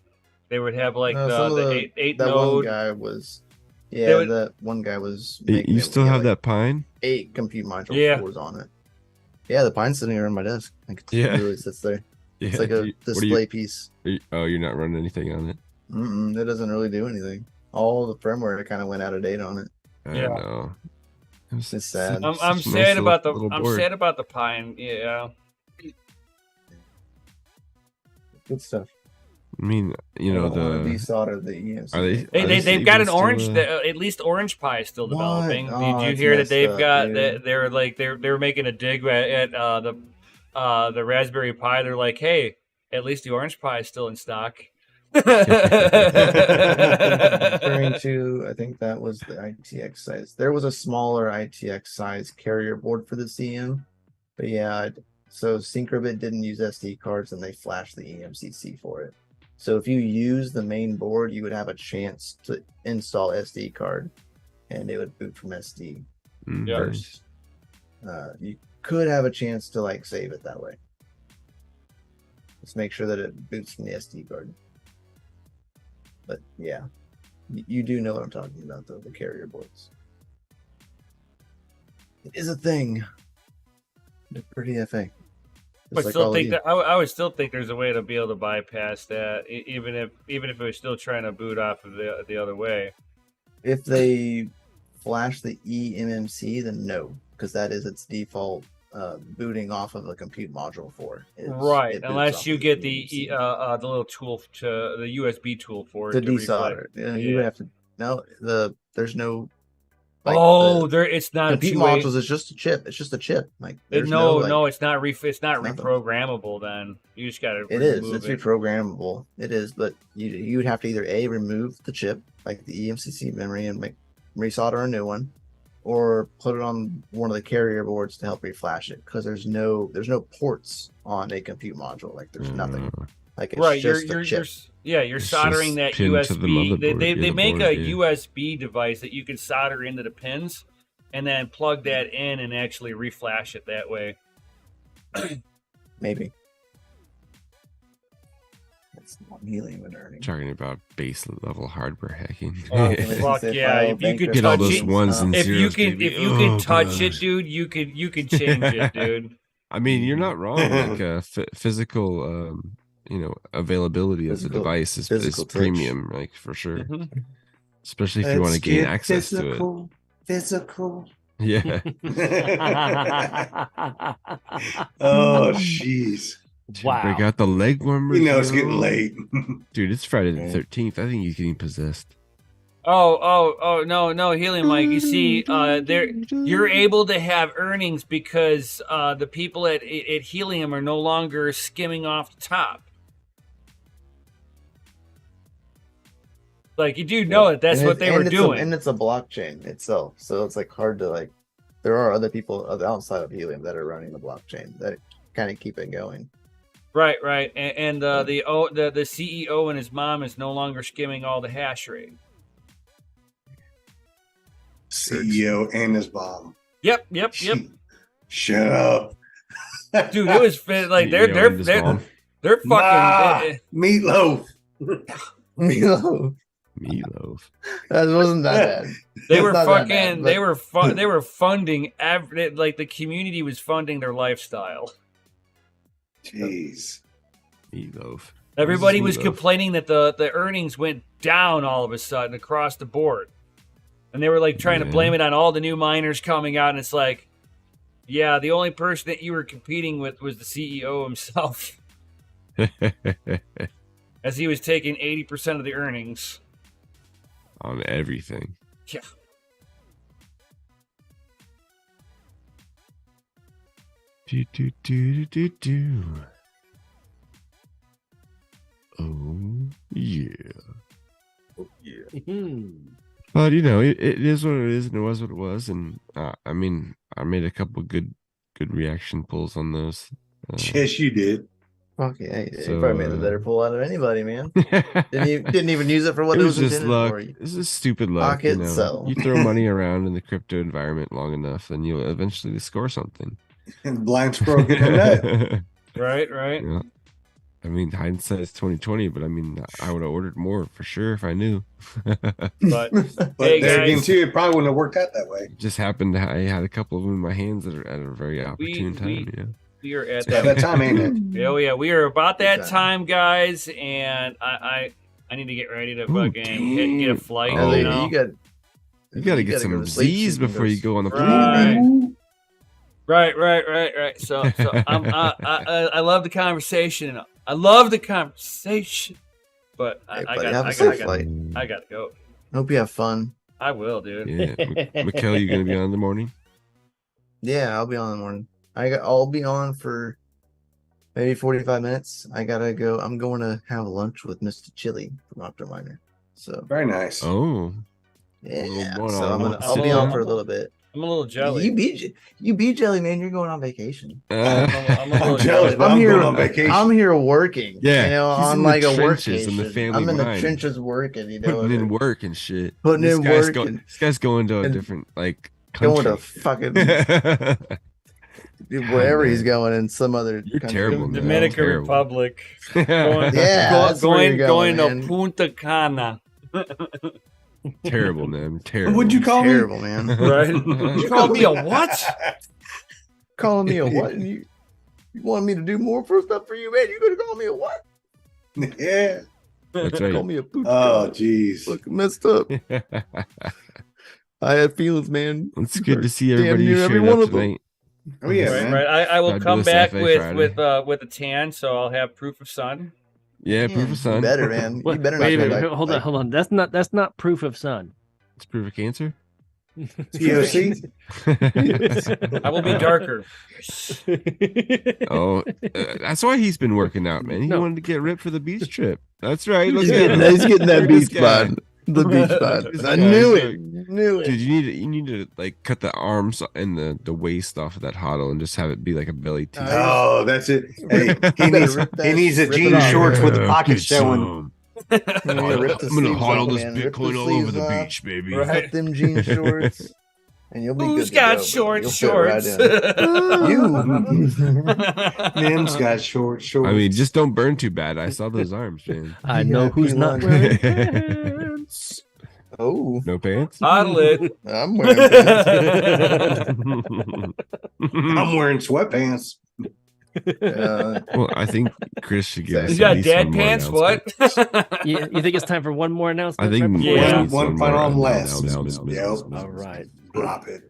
They would have like No, some of the eight that node. one guy was. They Yeah, would- that one guy was. You making it still with, have like, that Pine? 8 compute module Yeah. 4s on it. Yeah, the Pine's sitting around my desk. Like it Yeah. really sits there. Yeah. It's like do a you- what do display piece. you're not running anything on it? It doesn't really do anything. All the firmware kind of went out of date on it. I Yeah. don't know. It's sad. I'm such a sad nice about the little I'm board. sad about the Pine. Yeah. Good stuff. I mean, I don't wanna the desolder the EMC. Are they- They've got an still, orange. At least Orange Pie is still What? developing. Oh, Did you it's hear that messed they've up, got dude. they're making a dig at the Raspberry Pi? They're like, hey, at least the Orange Pie is still in stock. Referring to, I think that was the ITX size. There was a smaller ITX size carrier board for the CM, but yeah, so Syncrobit didn't use SD cards and they flashed the EMCC for it. So if you use the main board, you would have a chance to install SD card, and it would boot from SD Mm, Yeah. first. You could have a chance to like save it that way. Just make sure that it boots from the SD card. But yeah, you do know what I'm talking about, though, the carrier boards. It is a thing. It's pretty FA. But still think that I would still think there's a way to be able to bypass that, even if it was still trying to boot off of the other way. If they flash the eMMC, then no, because that is its default booting off of the compute module for. Right, it boots unless off you of get the the eMMC. the little tool to the USB tool for it to to replay. desolder. You would have to. No, there's no Like, it's not a compute two-way. modules is just a chip. It's just a chip. Like there's No, like, it's not. It's not nothing. reprogrammable. Then you just got to. It is. It's reprogrammable. It is, but you would have to either remove the chip, like the eMCC memory, and resolder a new one, or put it on one of the carrier boards to help reflash it. Because there's no ports on a compute module. Like there's nothing. Like it's just a chip. You're soldering that pinned to the USB. motherboard, They make board, a USB device that you can solder into the pins, and then plug that in and actually reflash it that way. Maybe. That's not helium and earning. Talking about base level hardware hacking. Oh, fuck yeah! If you could Get all touch those it, ones and if you zeros, can, baby. if you can Oh, touch God. it, dude, you could change it, dude. I mean, you're not wrong. Like physical, availability of the Physical- device is physical touch. premium, like for sure. Mhm. Especially if you want to gain access Physical. to it. Yeah. Oh, jeez. Wow. Break out the leg warmers. You know it's yo. getting late. Dude, it's Friday the Yeah. 13th. I think you're getting possessed. No, Helium Mike. You see, you're able to have earnings because the people at Helium are no longer skimming off the top. Like you do know that that's what they were doing. And it's a blockchain itself, so it's like hard to like. There are other people outside of Helium that are running the blockchain that kind of keep it going. Right. And the CEO and his mom is no longer skimming all the hash rate. CEO and his mom. Yep. Shut up. Dude, it was like they're CEO and his mom. fucking Ma, meatloaf. Meatloaf. Meatloaf. That wasn't that bad. they It's were not that fucking bad, they but- were funding like the community was funding their lifestyle. Jeez. Meatloaf. Everybody This was is meatloaf. complaining that the earnings went down all of a sudden across the board. And they were like trying to Yeah. blame it on all the new miners coming out, and it's like, yeah, the only person that you were competing with was the CEO himself, as he was taking 80% of the earnings. On everything. Yeah. Do. Oh yeah. But it is what it is, and it was what it was, and I mean, I made a couple good reaction pulls on those. Yes, you did. Fuck yeah, you So, probably made a better pull out of anybody, man. Didn't even use it for what It it was was just intended luck. for. This is stupid luck. Pocket sell. You throw money around in the crypto environment long enough, and you'll eventually score something. And blind squirrel getting a nut. Right. Yeah. I mean, hindsight is 2020, but I mean, I would have ordered more for sure if I knew. But But Hey, there again, guys. too, it probably wouldn't have worked out that way. It just happened. I had a couple of them in my hands at a very opportune time. we are at It's about that. that time, ain't it? Oh yeah, we are about that Good time, guys, and I need to get ready to Ooh, fucking get a flight. Oh. You know? You got to get gotta go some to sleep so Z's you can before go you go on the Right. plane. Right. So I love the conversation. I love the conversation, but Hey, I buddy, got have a I safe got flight. I got to go. Hope you have fun. I will, dude. Yeah, Mikhail, you gonna be on in the morning? Yeah, I'll be on in the morning. I'll be on for maybe 45 minutes. I gotta go. I'm going to have lunch with Mr. Chili from Optominer. So Very nice. Oh, yeah, one so on I'll be one. on for a little bit. I'm a little jelly. You be jelly, man. You're going on vacation. I'm a I'm little jealous, but I'm I'm here- going on vacation. I'm here working. Yeah, you know, he's on in the like a trenches workation. in the family I'm in the mind. trenches working. You know, putting in work and shit. Putting This in guy's work go- and- this guy's going to a and different like going to country. fucking wherever he's man. going in some other. You're country. terrible, man. Dominican Terrible. Republic. Yeah, that's where going you're going, to man. Punta Cana. Terrible, man. Terrible. What'd you call Terrible, man. Right? You called me a what? Calling me a what? And you want me to do more for stuff for you, man? You gonna call me a what? me? Yeah. That's Call right. me a poop. Oh, jeez. Look messed up. I had feelings, man. It's good to see Damn everybody near you every showed one up of them. tonight. Oh, yeah, Right, man. right. I will come Fabulous back FA with a tan, so I'll have proof of sun. Yeah, proof Yeah, of sun. You better, man. You Wait better a not minute. come back, Hold like- on. That's not proof of sun. It's proof of cancer. TOC. I will be darker. Oh, that's why he's been working out, man. He No. wanted to get ripped for the beach trip. That's right. Look He's at getting, him. he's getting that Look at this beach guy. bod. The beach bod. This I guy knew is it. Knew it. Dude, you need to like cut the arms and the waist off of that huddle and just have it be like a belly tee. Oh, that's it. Hey, he better needs rip that- he needs a rip it jean off. shorts with the Yeah, pockets get showing. some. You know, rip the I'm gonna sleeves huddle off, this man. Rip the Bitcoin all over sleeves the off, beach, baby. Right. Cut them jean shorts, and you'll be Who's good to got go, short You'll fit right shorts? in. You. Nim's got short shorts. I mean, just don't burn too bad. I saw those arms, man. I know Happy who's not lunch. wearing pants. Oh, No pants? Bottle it. I'm wearing pants. I'm wearing sweatpants. Well, I think Chris should give us You at got least dad one more pants? announcement. What? You think it's time for one more announcement? I think right Yeah. before- Chris needs One final more last. announcements. Yep. All right. Drop it.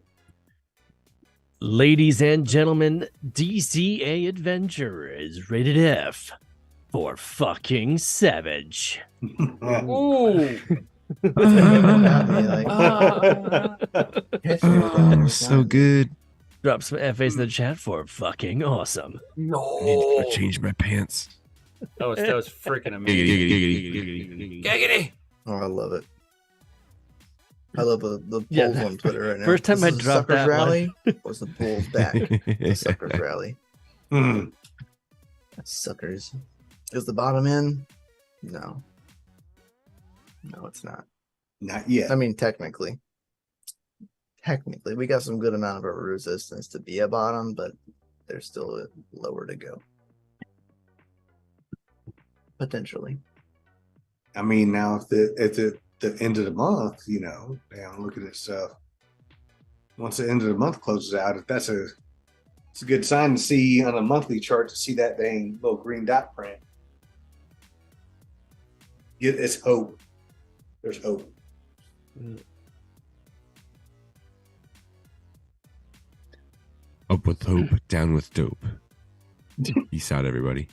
Ladies and gentlemen, DCA Adventure is rated F for fucking savage. Ooh. Oh, so good. Drop some FAs in the chat for fucking awesome. I need No. to change my pants. That was freaking amazing. Giggity, giggity, giggity. Giggity. Oh, I love it. I love the polls Yeah. on Twitter right now. First time This I is a dropped Suckers that rally. Was the polls back? The Suckers rally. Hmm. Suckers. Is the bottom in? No. No, it's not. Not yet. I mean, technically, we got some good amount of a resistance to be a bottom, but there's still lower to go. Potentially. I mean, now if at the end of the month, you know, damn, look at this stuff. Once the end of the month closes out, if it's a good sign to see on a monthly chart to see that dang little green dot print. It's hope. There's hope. Up with hope, down with dope. Peace out, everybody.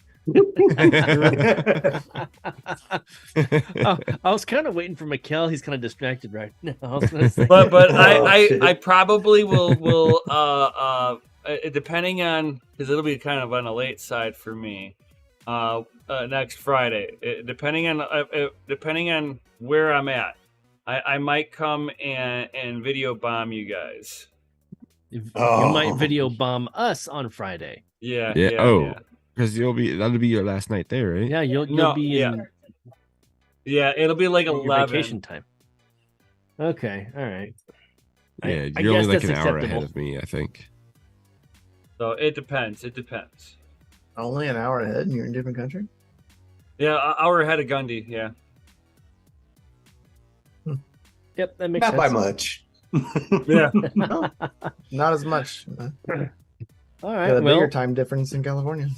Oh, I was kind of waiting for Mikkel. He's kind of distracted right now. I was gonna say, But Oh, shit. I probably will depending on, because it'll be kind of on the late side for me. Next Friday, depending on where I'm at, I might come and video bomb you guys. you Oh. might video bomb us on Friday. Yeah. Yeah. Yeah. Oh, Yeah. because that'll be your last night there, right? Yeah, you'll No, be yeah. in Yeah, it'll be like your 11. vacation time. Okay, all right. Yeah, I you're only guess like an that's hour acceptable. ahead of me, I think. So it depends. It depends. Only an hour ahead, and you're in a different country. Yeah, hour ahead of Gundy. Yeah. Yep, that makes Not sense. by much. Yeah. No, not as much. All Got right, a well, bigger time difference in California.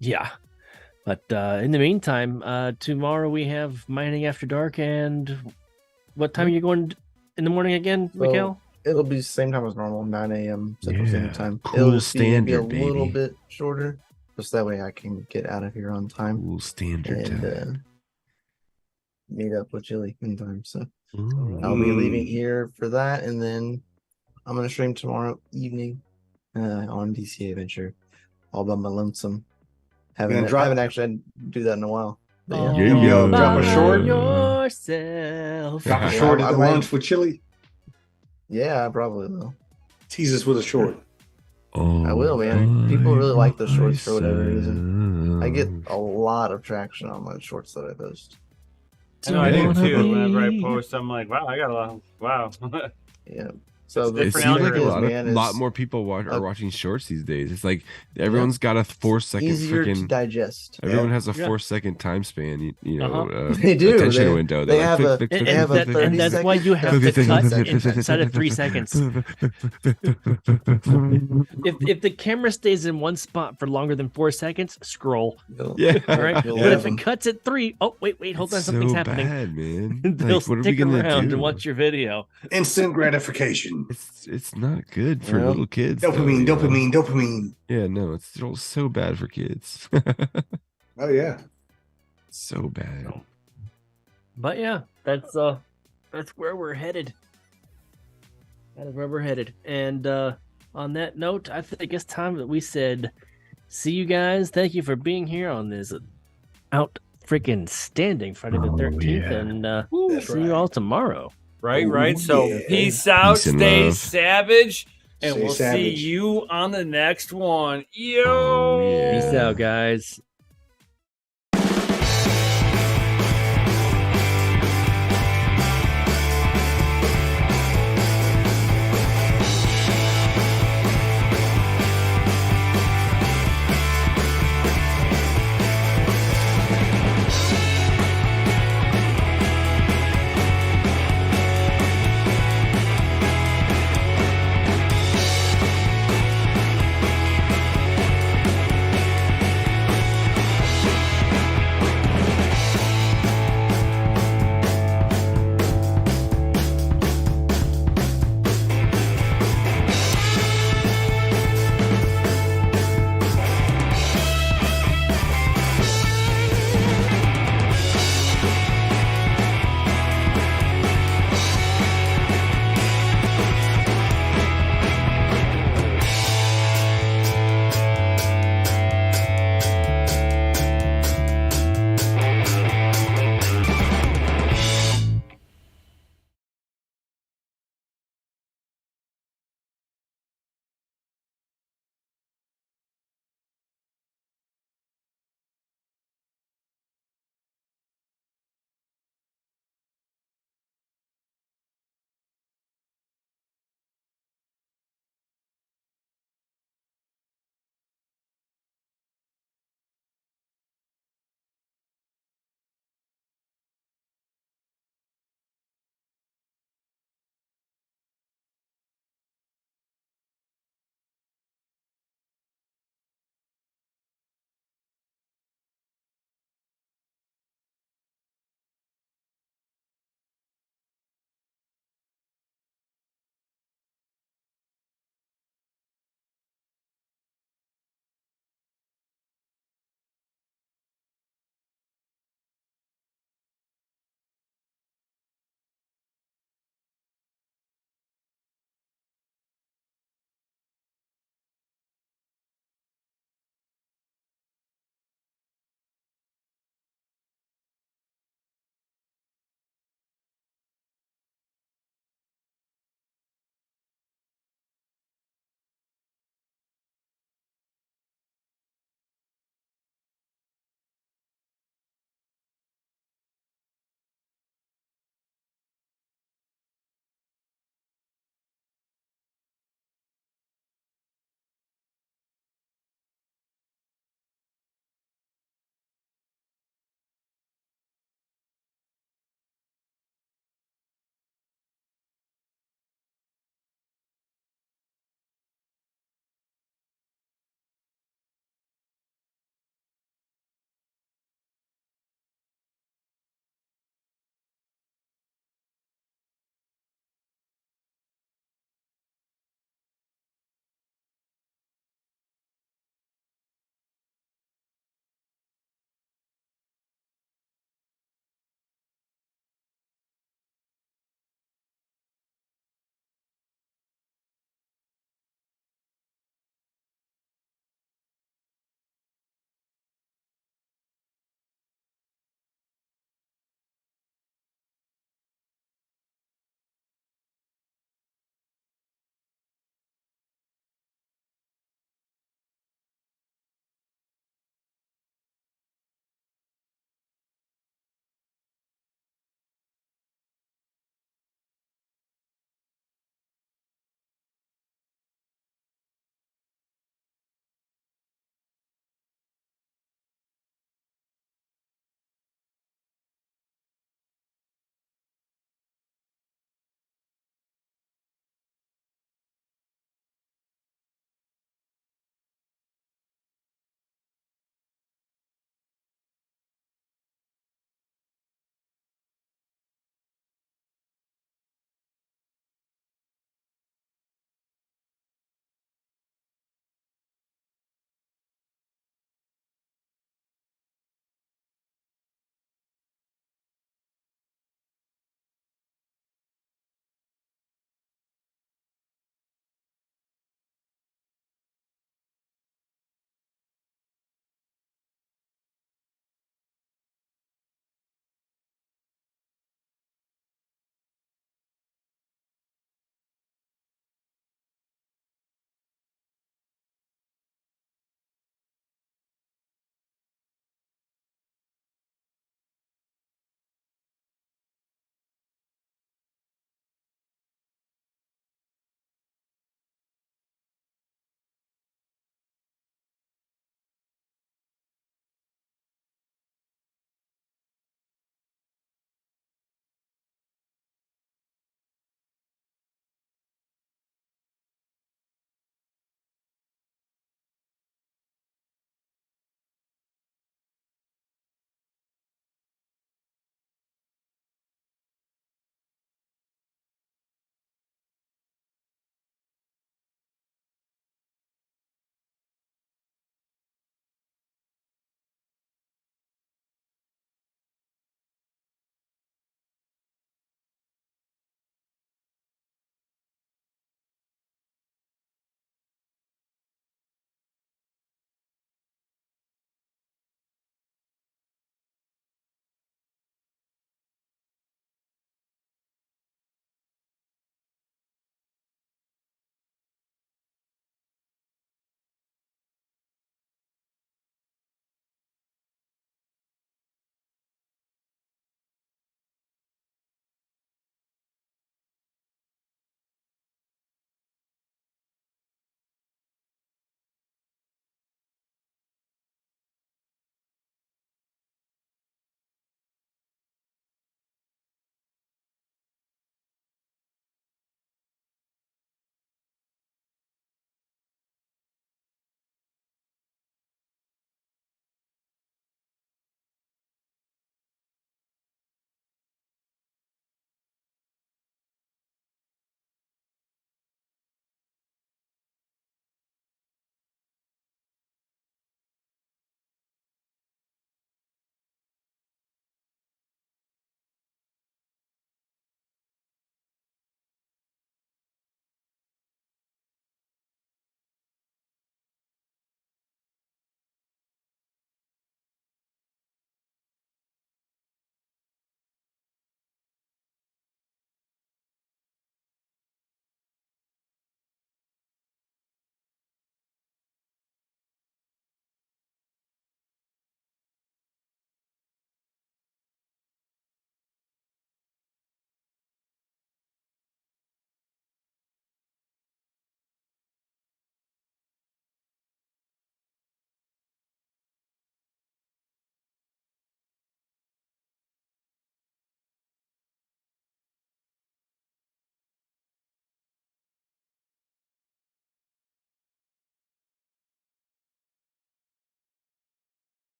yeah. But in the meantime, tomorrow we have Mining After Dark, and what time are you going in the morning again, So, Mikhail? It'll be the same time as normal, 9 a.m. Central Yeah, Standard Time. cool It'll just be standard, a little baby. bit shorter, just that way I can get out of here on time Cool standard and time. meet up with Chili in time. So Ooh. I'll be Mm. leaving here for that, and then I'm gonna stream tomorrow evening on DCA Adventure, all by my lonesome. gonna drop- Haven't actually do that in a while. But yeah. Yeah, Yo, yeah. drop a short. Yourself. Drop a Yeah, short at I the might- lunch with chili. Yeah, I probably will. Tease us with a short. Oh, I will, man. People really like the shorts for whatever reason. I get a lot of traction on my shorts that I post. I know I do Wanna too. Whenever I be- post, I'm like, wow, I got a lot. Wow. Yeah. So It's the It different seems like thing a is, lot, man, lot is more people are a- watching shorts these days. It's like everyone's got a 4-second easier to freaking. digest. Everyone has a Yeah. 4-second time span. You know, Uh-huh. They do. attention They- window. they They're have like, a- click, click, And, click, have click, a click, and click, that's why you have to 30 cut seconds. inside of 3 seconds. If the camera stays in one spot for longer than 4 seconds, scroll. Yeah. All right. You'll But if love it 'em. cuts at 3, oh wait, hold on, It's something's so happening. bad, man. They'll Like, what are we stick gonna around do? and watch your video. Instant gratification. It's not good for Well, little kids. though, Dopamine, you know? dopamine. Yeah, no, it's so bad for kids. Oh yeah. So bad. But yeah, that's where we're headed. That is where we're headed. And on that note, I think it's time that we said, see you guys. Thank you for being here on this out freaking standing Friday the 13th. And see you all tomorrow. Right. So yeah. peace out, Peace and stay love. savage, and Stay we'll see savage. you on the next one. Yo. Oh, yeah. Peace out, guys.